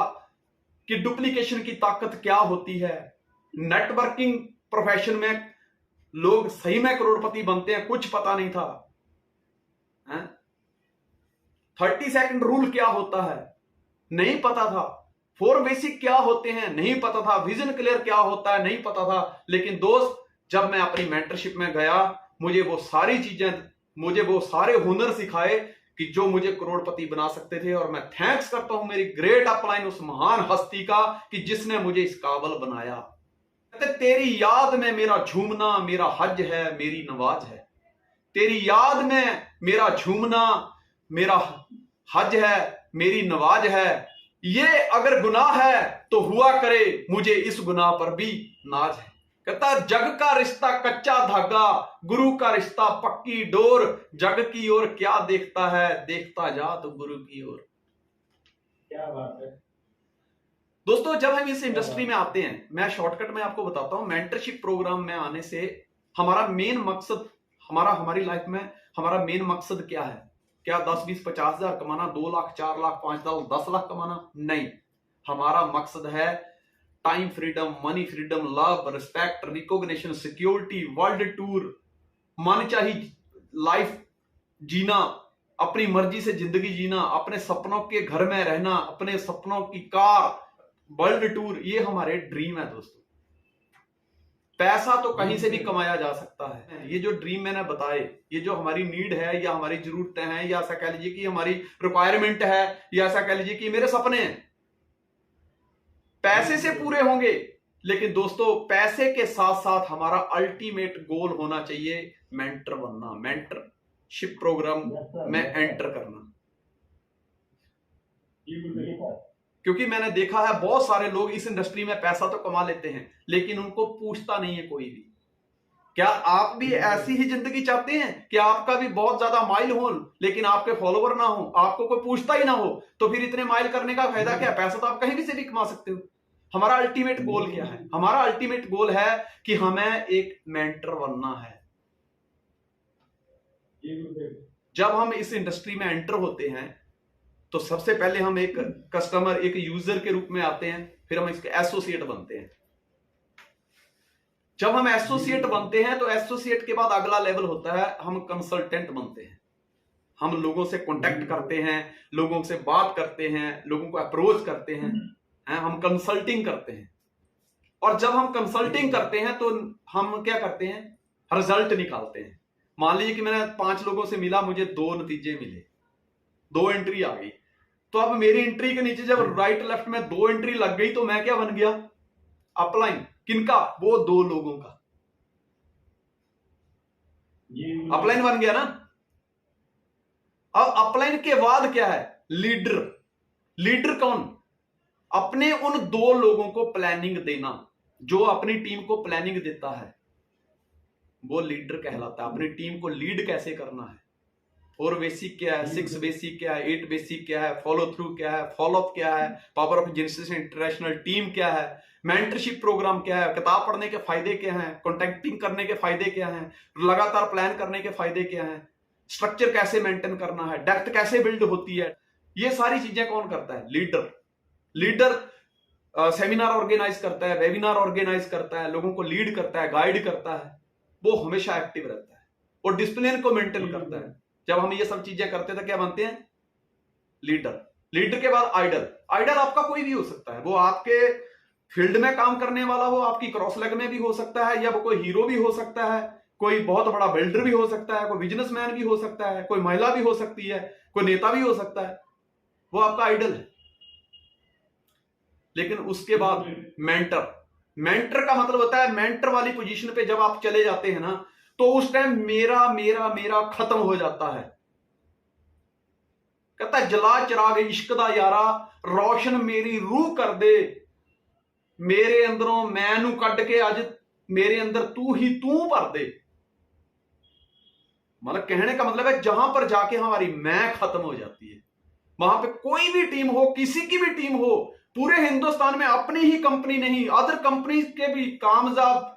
कि डुप्लीकेशन की ताकत क्या होती है। नेटवर्किंग प्रोफेशन में लोग सही में करोड़पति बनते हैं, कुछ पता नहीं था। 30 सेकंड रूल क्या होता है नहीं पता था। 4 बेसिक क्या होते हैं नहीं पता था। विजन क्लियर क्या होता है नहीं पता था। लेकिन दोस्त, जब मैं अपनी मेंटरशिप में गया, मुझे वो सारी चीजें, मुझे वो सारे हुनर सिखाए कि जो मुझे करोड़पति बना सकते थे। और मैं थैंक्स करता हूं मेरी ग्रेट अपलाइन उस महान हस्ती का कि जिसने मुझे इस काबिल बनाया। तेरी याद में मेरा झूमना मेरा हज है, मेरी नवाज है। तेरी याद में मेरा झूमना मेरा हज है, मेरी नवाज है। ये अगर गुनाह है तो हुआ करे, मुझे इस गुनाह पर भी नाज है। कहता जग का रिश्ता कच्चा धागा, गुरु का रिश्ता पक्की डोर। जग की ओर क्या देखता है, देखता जा तो गुरु की ओर। क्या बात है दोस्तों, जब हम इस इंडस्ट्री में आते हैं, मैं शॉर्टकट में आपको बताता हूं, मेंटरशिप प्रोग्राम में आने से हमारा मेन मकसद, हमारी लाइफ में हमारा मेन मकसद क्या है? क्या 10, 20, 50 हजार कमाना, 2 लाख, 4 लाख, 5 लाख, 10 लाख कमाना? नहीं, हमारा मकसद है time freedom, money freedom, love, respect, recognition, security, world tour, मन चाही लाइफ जीना, अपनी मर्जी से जिंदगी जीना, अपने सपनों के घर में रहना, अपने सपनों की कार, वर्ल्ड टूर। ये हमारे ड्रीम है दोस्तों। पैसा तो कहीं से भी कमाया जा सकता है। ये जो ड्रीम मैंने बताए, ये जो हमारी नीड है या हमारी जरूरतें हैं, या ऐसा कह लीजिए कि हमारी रिक्वायरमेंट है, या ऐसा कह लीजिए कि मेरे सपने हैं, पैसे से पूरे होंगे। लेकिन दोस्तों, पैसे के साथ साथ हमारा अल्टीमेट गोल होना चाहिए मेंटर बनना, मेंटरशिप प्रोग्राम में एंटर करना। क्योंकि मैंने देखा है बहुत सारे लोग इस इंडस्ट्री में पैसा तो कमा लेते हैं, लेकिन उनको पूछता नहीं है कोई भी। क्या आप भी ऐसी ही जिंदगी चाहते हैं कि आपका भी बहुत ज्यादा माइल हो, लेकिन आपके फॉलोवर ना हो, आपको कोई पूछता ही ना हो? तो फिर इतने माइल करने का फायदा क्या? पैसा तो आप कहीं भी से भी कमा सकते हो। हमारा अल्टीमेट गोल क्या है? हमारा अल्टीमेट गोल है कि हमें एक मेंटर बनना है। जब हम इस इंडस्ट्री में एंटर होते हैं तो सबसे पहले हम एक कस्टमर, एक यूजर के रूप में आते हैं, फिर हम इसके एसोसिएट बनते हैं। जब हम एसोसिएट बनते हैं तो एसोसिएट के बाद अगला लेवल होता है, हम कंसल्टेंट बनते हैं। हम लोगों से कांटेक्ट करते हैं, लोगों से बात करते हैं, लोगों को अप्रोच करते हैं, हम कंसल्टिंग करते हैं। और जब हम कंसल्टिंग करते हैं तो हम क्या करते हैं? रिजल्ट निकालते हैं। मान लीजिए कि मैंने 5 लोगों से मिला, मुझे 2 नतीजे मिले, 2 एंट्री आ गई। तो अब मेरी एंट्री के नीचे जब राइट लेफ्ट में 2 एंट्री लग गई तो मैं क्या बन गया? अपलाइन। किनका? वो 2 लोगों का अपलाइन बन गया ना। अब अपलाइन के बाद क्या है? लीडर। लीडर कौन? अपने उन 2 लोगों को प्लानिंग देना, जो अपनी टीम को प्लानिंग देता है। वो लीडर कहलाता है। अपनी टीम को लीड कैसे करना है, 4 बेसिक क्या है, 6 बेसिक क्या है, 8 बेसिक क्या है, फॉलो थ्रू क्या है, फॉलो अप क्या है, power of genesis international team क्या है, मेंटरशिप प्रोग्राम क्या है, किताब पढ़ने के फायदे क्या हैं, कॉन्टेक्टिंग करने के फायदे क्या हैं, लगातार प्लान करने के फायदे क्या हैं, स्ट्रक्चर कैसे मेंटेन करना है, डेप्थ कैसे बिल्ड होती है, ये सारी चीजें कौन करता है? लीडर। लीडर सेमिनार ऑर्गेनाइज करता है, वेबिनार ऑर्गेनाइज करता है, लोगों को लीड करता है, गाइड करता है, वो हमेशा एक्टिव रहता है और डिसिप्लिन को मेंटेन करता है। जब हम ये सब चीजें करते हैं तो क्या बनते हैं? लीडर। लीडर के बाद आइडल। आइडल आपका कोई भी हो सकता है, वो आपके फील्ड में काम करने वाला हो, आपकी क्रॉस लेग में भी हो सकता है, या वो कोई हीरो भी हो सकता है, कोई बहुत बड़ा बिल्डर भी हो सकता है, कोई बिजनेसमैन भी हो सकता है, कोई महिला भी हो सकती है, कोई नेता भी हो सकता है, वो आपका आइडल है। लेकिन उसके बाद मेंटर। मेंटर का मतलब होता है, मेंटर वाली पोजीशन पे जब आप चले जाते हैं ना, तो उस टाइम मेरा मेरा मेरा खत्म हो जाता है। कहता है जला चिराग इश्क दा यारा, रोशन मेरी रूह कर दे, मेरे अंदरों मैनू कट के अज मेरे अंदर तू ही तू भर दे। मतलब कहने का मतलब है, जहां पर जाके हमारी मैं खत्म हो जाती है, वहां पे कोई भी टीम हो, किसी की भी टीम हो, पूरे हिंदुस्तान में अपनी ही कंपनी नहीं, अदर कंपनीज के भी कामयाब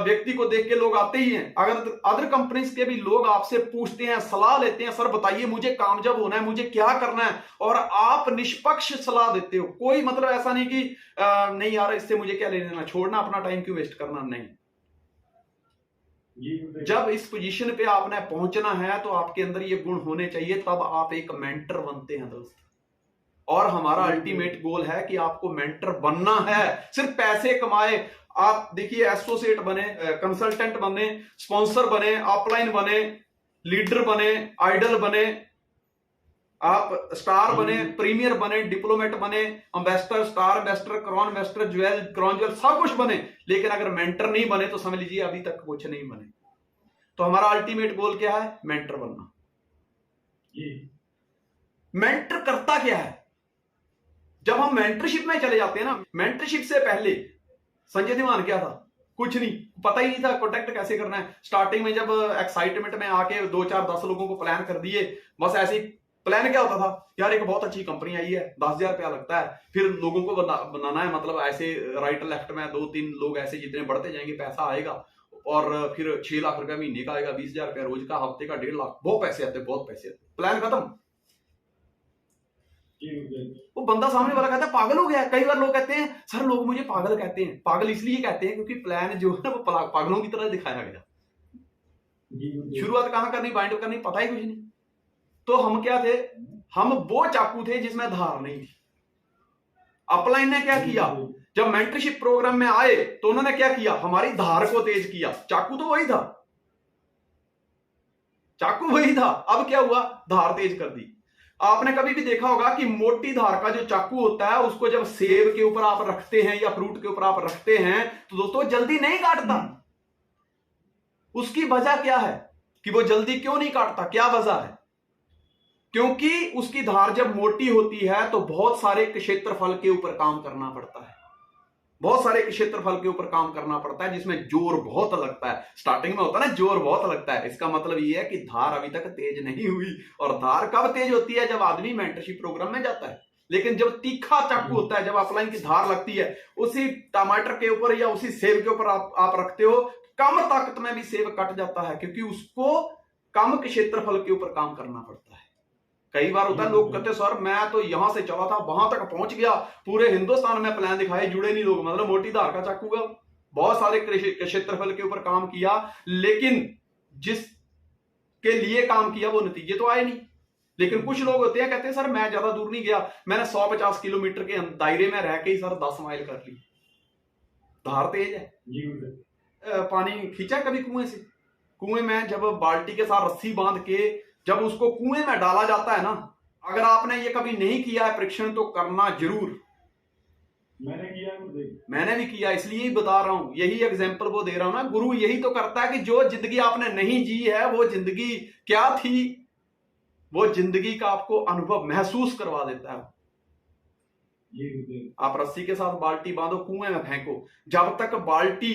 व्यक्ति को देख के लोग आते ही हैं। अगर अदर कंपनीज के भी लोग आपसे पूछते हैं, सलाह लेते हैं, सर बताइए मुझे कामयाब होना है, मुझे क्या करना है, और आप निष्पक्ष सलाह देते हो। कोई मतलब ऐसा नहीं कि नहीं यार इससे मुझे क्या लेना, छोड़ना, अपना टाइम क्यों वेस्ट करना, नहीं। जब इस पोजीशन पे आपने पहुंचना है तो आपके अंदर ये गुण होने चाहिए, तब आप एक मेंटर बनते हैं दोस्त। और हमारा अल्टीमेट गोल है कि आपको मेंटर बनना है, सिर्फ पैसे कमाए। आप देखिए, एसोसिएट बने, कंसल्टेंट बने, स्पॉन्सर बने, अपलाइन बने, लीडर बने, आइडल बने, आप स्टार बने, प्रीमियर बने, डिप्लोमेट बने, ambassador, star ambassador, crown ambassador, crown jewel, सब कुछ बने, लेकिन अगर मेंटर नहीं बने तो समझ लीजिए अभी तक कुछ नहीं बने। तो हमारा अल्टीमेट गोल क्या है? मेंटर बनना। मेंटर करता क्या है? जब हम मेंटरशिप में चले जाते हैं ना, मेंटरशिप से पहले संजय धीमान क्या था? कुछ नहीं, पता ही नहीं था कॉन्टेक्ट कैसे करना है। स्टार्टिंग में जब एक्साइटमेंट में आके 2 4 10 लोगों को प्लान कर दिए, बस ऐसे ही। प्लान क्या होता था? यार एक बहुत अच्छी कंपनी आई है, 10,000 रुपया लगता है, फिर लोगों को बनाना है, मतलब ऐसे राइट लेफ्ट में 2-3 लोग ऐसे जितने बढ़ते जाएंगे पैसा आएगा, और फिर 6 लाख रुपया महीने का आएगा, 20,000 रुपया रोज का, हफ्ते का 1.5 लाख, बहुत पैसे आते, बहुत पैसे आते। प्लान खत्म। वो बंदा सामने वाला कहता है पागल हो गया। कई बार लोग कहते हैं, सर लोग मुझे पागल कहते हैं। पागल इसलिए कहते हैं क्योंकि प्लान जो है ना वो पागलों की तरह दिखाया गया। शुरुआत कहां करनी, बाइंड करनी, पता ही कुछ नहीं। तो हम क्या थे? हम वो चाकू थे जिसमें धार नहीं थी। अपलाइन ने क्या किया? जब मेंटरशिप प्रोग्राम में आए तो उन्होंने क्या किया? हमारी धार को तेज किया। चाकू तो वही था, चाकू वही था, अब क्या हुआ? धार तेज कर दी। आपने कभी भी देखा होगा कि मोटी धार का जो चाकू होता है, उसको जब सेब के ऊपर आप रखते हैं या फ्रूट के ऊपर आप रखते हैं तो दोस्तों जल्दी नहीं काटता। उसकी वजह क्या है कि वो जल्दी क्यों नहीं काटता? क्या वजह है? क्योंकि उसकी धार जब मोटी होती है तो बहुत सारे क्षेत्रफल के ऊपर काम करना पड़ता है, बहुत सारे क्षेत्रफल के ऊपर काम करना पड़ता है, जिसमें जोर बहुत लगता है। स्टार्टिंग में होता है ना, जोर बहुत लगता है। इसका मतलब ये है कि धार अभी तक तेज नहीं हुई। और धार कब तेज होती है? जब आदमी मेंटरशिप प्रोग्राम में जाता है। लेकिन जब तीखा चाकू होता है, जब अपलाइन की धार लगती है, उसी टमाटर के ऊपर या उसी सेब के ऊपर आप रखते हो, कम ताकत में भी सेब कट जाता है, क्योंकि उसको कम क्षेत्रफल के ऊपर काम करना पड़ता है। कई बार होता है, लोग कहते हैं सर मैं तो यहां से चला था, वहां तक पहुंच गया, पूरे हिंदुस्तान में प्लान दिखाए, जुड़े नहीं लोग। मतलब मोटी धार का चाकू का बहुत सारे क्षेत्रफल के ऊपर काम किया, लेकिन जिस के लिए काम किया वो नतीजे तो आए नहीं। लेकिन कुछ लोग होते हैं, कहते हैं सर मैं ज्यादा दूर नहीं गया, मैंने 150 किलोमीटर के दायरे में रह के ही सर 10 माइल कर ली। धार तेज है। पानी खींचा कभी कुएं से? कुएं में जब बाल्टी के साथ रस्सी बांध के जब उसको कुएं में डाला जाता है ना, अगर आपने ये कभी नहीं किया है परीक्षण तो करना जरूर। मैंने भी किया, इसलिए ही बता रहा हूं, यही एग्जांपल वो दे रहा हूं ना। गुरु यही तो करता है कि जो जिंदगी आपने नहीं जी है, वो जिंदगी क्या थी, वो जिंदगी का आपको अनुभव महसूस करवा देता है। आप रस्सी के साथ बाल्टी बांधो, कुएं में फेंको, जब तक बाल्टी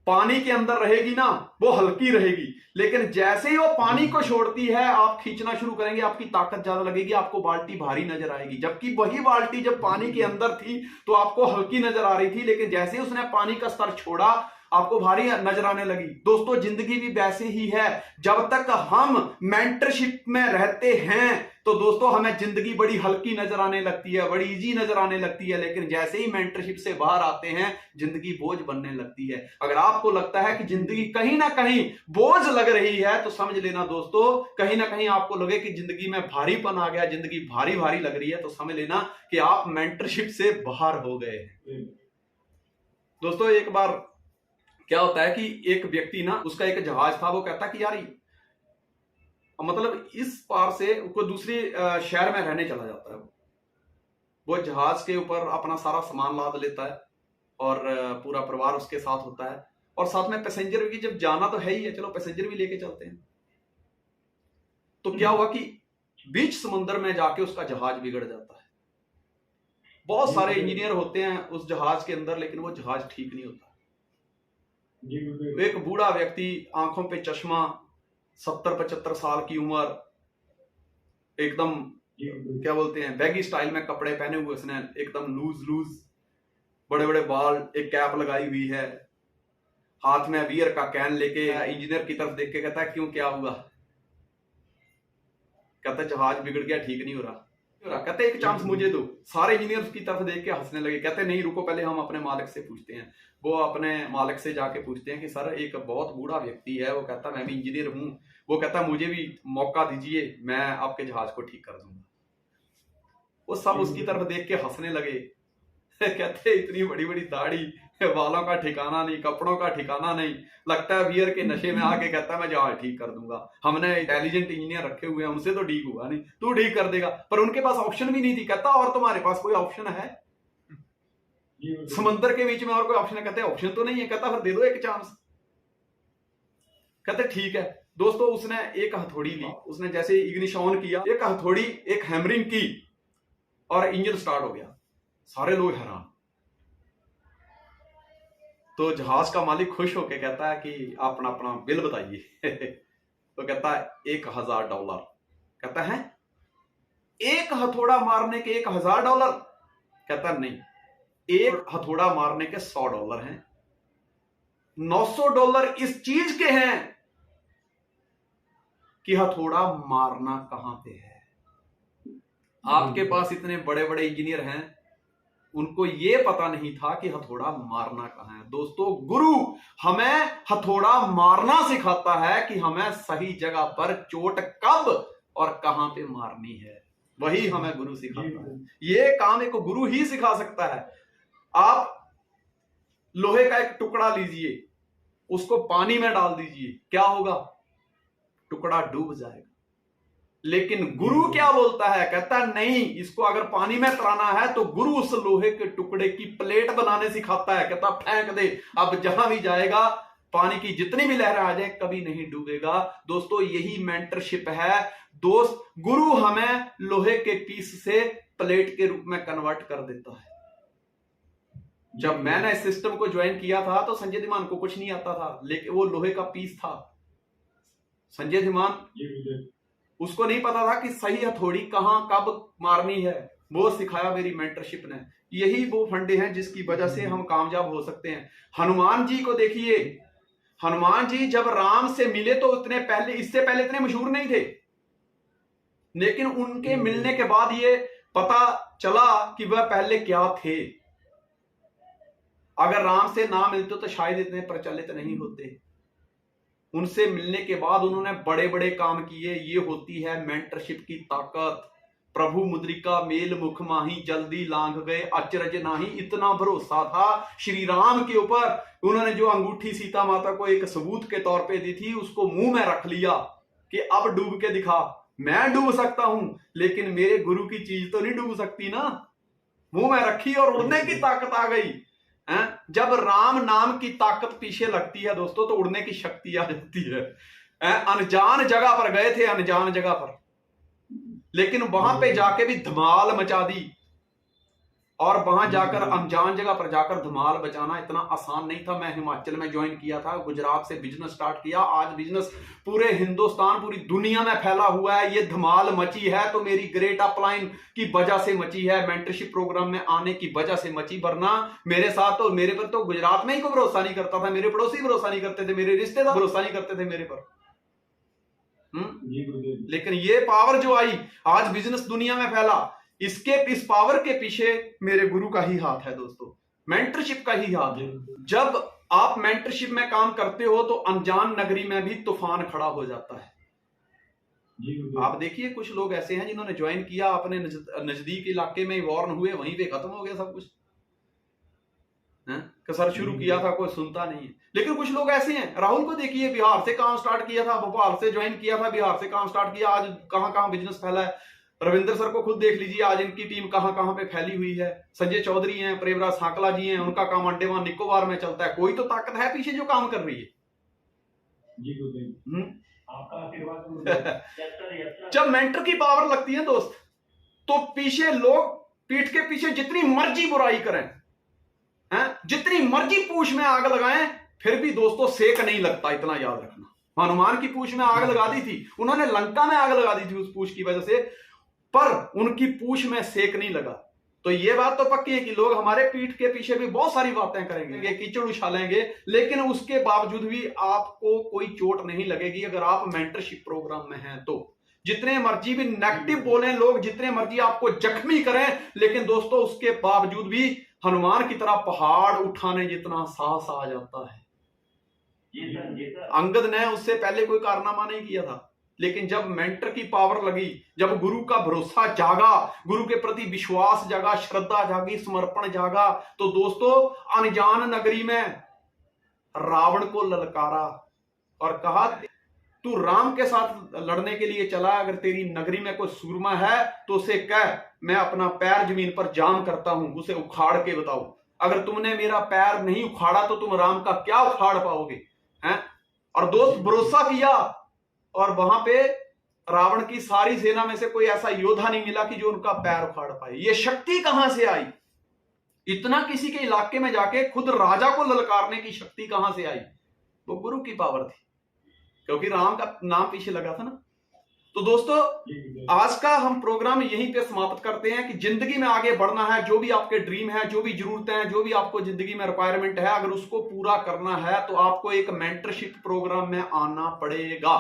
पानी के अंदर रहेगी ना वो हल्की रहेगी, लेकिन जैसे ही वो पानी को छोड़ती है आप खींचना शुरू करेंगे, आपकी ताकत ज्यादा लगेगी, आपको बाल्टी भारी नजर आएगी। जबकि वही बाल्टी जब पानी के अंदर थी तो आपको हल्की नजर आ रही थी, लेकिन जैसे ही उसने पानी का स्तर छोड़ा आपको भारी नजर आने लगी। दोस्तों जिंदगी भी वैसे ही है, जब तक हम मेंटरशिप में रहते हैं तो दोस्तों हमें जिंदगी बड़ी हल्की नजर आने लगती है, बड़ी इजी नजर आने लगती है, लेकिन जैसे ही मेंटरशिप से बाहर आते हैं जिंदगी बोझ बनने लगती है। अगर आपको लगता है कि जिंदगी कहीं ना कहीं बोझ लग रही है तो समझ लेना दोस्तों, कहीं ना कहीं आपको लगे कि जिंदगी में भारीपन आ गया, जिंदगी भारी भारी लग रही है, तो समझ लेना कि आप मेंटरशिप से बाहर हो गए हैं। दोस्तों एक बार क्या होता है कि एक व्यक्ति ना, उसका एक जहाज था, वो कहता कि यार मतलब इस पार से कोई दूसरे शहर में रहने चला जाता है। वो जहाज के ऊपर अपना सारा सामान लाद लेता है और पूरा परिवार उसके साथ होता है, और साथ में पैसेंजर भी, जब जाना तो है ही है, चलो पैसेंजर भी लेके चलते हैं। तो क्या हुआ कि बीच समुद्र में जाके उसका जहाज बिगड़ जाता है। बहुत सारे इंजीनियर होते हैं उस जहाज के अंदर, लेकिन वो जहाज ठीक नहीं होता। एक बूढ़ा व्यक्ति, आंखों पे चश्मा, 70-75 साल की उम्र, एकदम क्या बोलते हैं बैगी स्टाइल में कपड़े पहने हुए, उसने एकदम लूज बड़े बड़े बाल, एक कैप लगाई हुई है, हाथ में बियर का कैन लेके इंजीनियर की तरफ देख के कहता है क्यों, क्या हुआ? कहता है जहाज बिगड़ गया, ठीक नहीं हो रहा। कहते एक चांस मुझे दो। सारे इंजीनियर उसकी तरफ देख के हंसने लगे, कहते नहीं रुको, पहले हम अपने मालिक से पूछते हैं। वो अपने मालिक से जाके पूछते हैं कि सर एक बहुत बूढ़ा व्यक्ति है, वो कहता मैं भी इंजीनियर हूं, वो कहता मुझे भी मौका दीजिए, मैं आपके जहाज को ठीक कर दूंगा। वो सब उसकी तरफ देख के हंसने लगे। कहते इतनी बड़ी बड़ी दाढ़ी, बालों का ठिकाना नहीं, कपड़ों का ठिकाना नहीं, लगता है बियर के नशे में आके कहता है मैं जहाज ठीक कर दूंगा, हमने इंटेलिजेंट इंजीनियर रखे हुए हैं, उनसे तो ठीक हुआ नहीं, तू ठीक कर देगा। पर उनके पास ऑप्शन भी नहीं थी। कहता और तुम्हारे पास कोई ऑप्शन है? समंदर के बीच में और कोई ऑप्शन है? कहते ऑप्शन तो नहीं है। कहता फिर दे दो एक चांस। कहते ठीक है। दोस्तों उसने एक हथौड़ी ली, उसने जैसे इग्निशन ऑन किया, एक हथौड़ी, एक हैमरिंग की और इंजन स्टार्ट हो गया। सारे लोग हैरान। तो जहाज का मालिक खुश होके कहता है कि अपना अपना बिल बताइए। तो कहता है $1000। कहता है एक हथौड़ा मारने के $1000? कहता है नहीं, एक हथौड़ा मारने के $100 हैं। $900 इस चीज के हैं कि हथौड़ा मारना कहां पे है। आपके पास इतने बड़े बड़े इंजीनियर हैं, उनको ये पता नहीं था कि हथौड़ा मारना कहां है। दोस्तों गुरु हमें हथौड़ा मारना सिखाता है कि हमें सही जगह पर चोट कब और कहां पे मारनी है, वही हमें गुरु सिखाता है। ये काम एक गुरु ही सिखा सकता है। आप लोहे का एक टुकड़ा लीजिए, उसको पानी में डाल दीजिए, क्या होगा? टुकड़ा डूब जाएगा। लेकिन गुरु क्या बोलता है? कहता नहीं, इसको अगर पानी में तराना है तो गुरु उस लोहे के टुकड़े की प्लेट बनाने सिखाता है। कहता फेंक दे, अब जहां भी जाएगा पानी की जितनी भी लहरें आ जाए कभी नहीं डूबेगा। दोस्तों यही मेंटरशिप है। दोस्त गुरु हमें लोहे के पीस से प्लेट के रूप में कन्वर्ट कर देता है। जब मैंने इस सिस्टम को ज्वाइन किया था तो संजय धीमान को कुछ नहीं आता था, लेकिन वो लोहे का पीस था। संजय धीमान उसको नहीं पता था कि सही हथौड़ी कहां कब मारनी है, वो सिखाया मेरी मेंटरशिप ने। यही वो फंडे हैं जिसकी वजह से हम कामयाब हो सकते हैं। हनुमान जी को देखिए, हनुमान जी जब राम से मिले तो इतने पहले, इससे पहले इतने मशहूर नहीं थे, लेकिन उनके मिलने के बाद ये पता चला कि वह पहले क्या थे। अगर राम से ना मिलते तो शायद इतने प्रचलित नहीं होते। उनसे मिलने के बाद उन्होंने बड़े बड़े काम किए। ये होती है मेंटरशिप की ताकत। प्रभु मुद्रिका मेल मुख माही, जल्दी लांघ गए अचरज नाही। इतना भरोसा था श्री राम के ऊपर, उन्होंने जो अंगूठी सीता माता को एक सबूत के तौर पे दी थी, उसको मुंह में रख लिया कि अब डूब के दिखा। मैं डूब सकता हूं लेकिन मेरे गुरु की चीज तो नहीं डूब सकती ना। मुंह में रखी और उड़ने की ताकत आ गई। जब राम नाम की ताकत पीछे लगती है दोस्तों तो उड़ने की शक्ति आ जाती है। अनजान जगह पर गए थे, अनजान जगह पर, लेकिन वहां पे जाके भी धमाल मचा दी। और वहां जाकर अनजान जगह पर जाकर धमाल बचाना इतना आसान नहीं था। मैं हिमाचल में ज्वाइन किया था, गुजरात से बिजनेस स्टार्ट किया, आज बिजनेस पूरे हिंदुस्तान पूरी दुनिया में फैला हुआ है। ये धमाल मची है तो मेरी ग्रेट अपलाइन की वजह से मची है, मेंटरशिप प्रोग्राम में आने की वजह से मची। वरना मेरे साथ तो मेरे पर तो गुजरात में ही कोई भरोसा नहीं करता था, मेरे पड़ोसी भरोसा नहीं करते थे, मेरे रिश्तेदार भरोसा नहीं करते थे मेरे पर। लेकिन ये पावर जो आई, आज बिजनेस दुनिया में फैला, इस पावर के पीछे मेरे गुरु का ही हाथ है दोस्तों, मेंटरशिप का ही हाथ है। जब आप मेंटरशिप में काम करते हो तो अनजान नगरी में भी तूफान खड़ा हो जाता है। आप देखिए कुछ लोग ऐसे हैं जिन्होंने ज्वाइन किया, अपने नजदीक इलाके में वॉर्न हुए, वहीं पे खत्म हो गया सब कुछ। कसर शुरू किया था, कोई सुनता नहीं है। लेकिन कुछ लोग ऐसे हैं, राहुल को देखिए, बिहार से काम स्टार्ट किया था, भोपाल से ज्वाइन किया था, बिहार से काम स्टार्ट किया, आज कहां कहां बिजनेस फैला है। रविंद्र सर को खुद देख लीजिए, आज इनकी टीम कहां कहां पे फैली हुई है। संजय चौधरी हैं, प्रेमराज सांकला जी हैं, उनका काम अंडमान निकोबार में चलता है। कोई तो ताकत है पीछे जो काम कर रही है। आपका आशीर्वाद। जब मेंटर की पावर लगती है दोस्त, तो पीछे लोग पीठ के पीछे जितनी मर्जी बुराई करें, जितनी मर्जी पूछ में आग लगाएं, फिर भी दोस्तों सेक नहीं लगता, इतना याद रखना। हनुमान की पूछ में आग लगा दी थी, उन्होंने लंका में आग लगा दी थी उस पूछ की वजह से, पर उनकी पूछ में सेक नहीं लगा। तो ये बात तो पक्की है कि लोग हमारे पीठ के पीछे भी बहुत सारी बातें करेंगे, कीचड़ उछालेंगे, लेकिन उसके बावजूद भी आपको कोई चोट नहीं लगेगी अगर आप मेंटरशिप प्रोग्राम में हैं तो। जितने मर्जी भी नेगेटिव बोलें लोग, जितने मर्जी आपको जख्मी करें, लेकिन दोस्तों उसके बावजूद भी हनुमान की तरह पहाड़ उठाने जितना साहस आ जाता है। अंगद ने उससे पहले कोई कारनामा नहीं किया था, लेकिन जब मेंटर की पावर लगी, जब गुरु का भरोसा जागा, गुरु के प्रति विश्वास जागा, श्रद्धा जागी, समर्पण जागा, तो दोस्तों अनजान नगरी में रावण को ललकारा और कहा तू राम के साथ लड़ने के लिए चला, अगर तेरी नगरी में कोई सूरमा है तो उसे कह मैं अपना पैर जमीन पर जाम करता हूं, उसे उखाड़ के बताओ। अगर तुमने मेरा पैर नहीं उखाड़ा तो तुम राम का क्या उखाड़ पाओगे, हैं? और दोस्त भरोसा किया, और वहां पे रावण की सारी सेना में से कोई ऐसा योद्धा नहीं मिला कि जो उनका पैर उखाड़ पाए। ये शक्ति कहां से आई? इतना किसी के इलाके में जाके खुद राजा को ललकारने की शक्ति कहां से आई? वो गुरु की पावर थी, क्योंकि राम का नाम पीछे लगा था ना। तो दोस्तों आज का हम प्रोग्राम यहीं पे समाप्त करते हैं कि जिंदगी में आगे बढ़ना है, जो भी आपके ड्रीम है, जो भी जरूरतें हैं, जो भी आपको जिंदगी में रिक्वायरमेंट है, अगर उसको पूरा करना है तो आपको एक मेंटरशिप प्रोग्राम में आना पड़ेगा।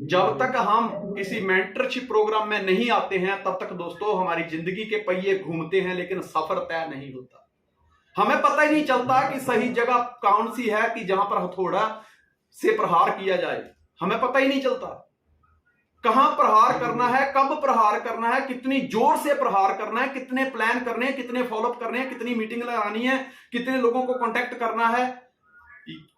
जब तक हम किसी मेंटरशिप प्रोग्राम में नहीं आते हैं तब तक दोस्तों हमारी जिंदगी के पहिए घूमते हैं, लेकिन सफर तय नहीं होता। हमें पता ही नहीं चलता कि सही जगह कौन सी है कि जहां पर हथौड़ा से प्रहार किया जाए। हमें पता ही नहीं चलता कहां प्रहार करना है, कब प्रहार करना है, कितनी जोर से प्रहार करना है, कितने प्लान करने हैं, कितने फॉलोअप करने हैं, कितनी मीटिंग लगानी है, कितने लोगों को कांटेक्ट करना है,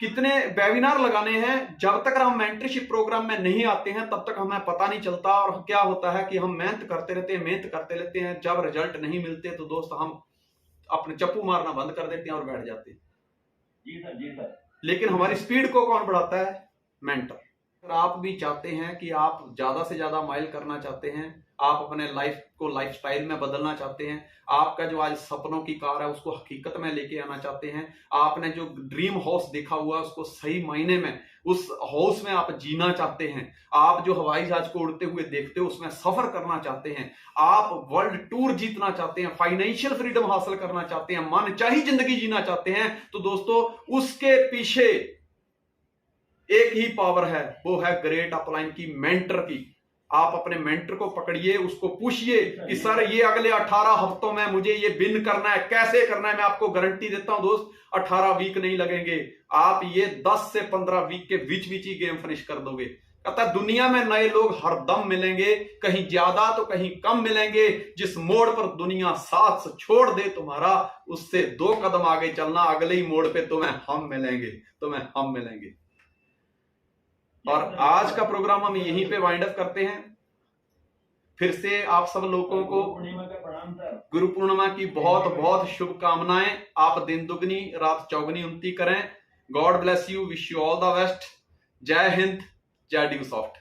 कितने वेबिनार लगाने हैं। जब तक हम मेंटरशिप प्रोग्राम में नहीं आते हैं तब तक हमें पता नहीं चलता। और क्या होता है कि हम मेहनत करते रहते हैं, जब रिजल्ट नहीं मिलते तो दोस्त हम अपने चप्पू मारना बंद कर देते हैं और बैठ जाते हैं। जी सर। लेकिन हमारी स्पीड को कौन बढ़ाता है? मेंटर। अगर आप भी चाहते हैं कि आप ज्यादा से ज्यादा माइल करना चाहते हैं, आप अपने लाइफ को लाइफस्टाइल में बदलना चाहते हैं, आपका जो आज सपनों की कार है उसको हकीकत में लेके आना चाहते हैं, आपने जो ड्रीम हाउस देखा हुआ है उसको सही मायने में उस हाउस में आप जीना चाहते हैं, आप जो हवाई जहाज को उड़ते हुए देखते हो उसमें सफर करना चाहते हैं, आप वर्ल्ड टूर जीतना चाहते हैं, फाइनेंशियल फ्रीडम हासिल करना चाहते हैं, मनचाही जिंदगी जीना चाहते हैं, तो दोस्तों उसके पीछे एक ही पावर है, वो है ग्रेट अपलाइन की, मेंटर की। आप अपने मेंटर को पकड़िए, उसको पूछिए कि सर ये अगले 18 हफ्तों में मुझे ये विन करना है, कैसे करना है। मैं आपको गारंटी देता हूं दोस्त 18 वीक नहीं लगेंगे, आप ये 10 से 15 वीक के बीच ही गेम फिनिश कर दोगे। कहता दुनिया में नए लोग हर दम मिलेंगे, कहीं ज्यादा तो कहीं कम मिलेंगे। जिस मोड़ पर दुनिया साथ छोड़ दे तुम्हारा, उससे 2 कदम आगे चलना, अगले ही मोड़ पे तुम्हें हम मिलेंगे। और आज का प्रोग्राम हम यहीं पे वाइंड अप करते हैं। फिर से आप सब लोगों को गुरु पूर्णिमा की बहुत बहुत शुभकामनाएं। आप दिन दुगनी रात चौगनी उन्नति करें। God bless you, wish you all the best. जय हिंद, जय ड्यू सॉफ्ट।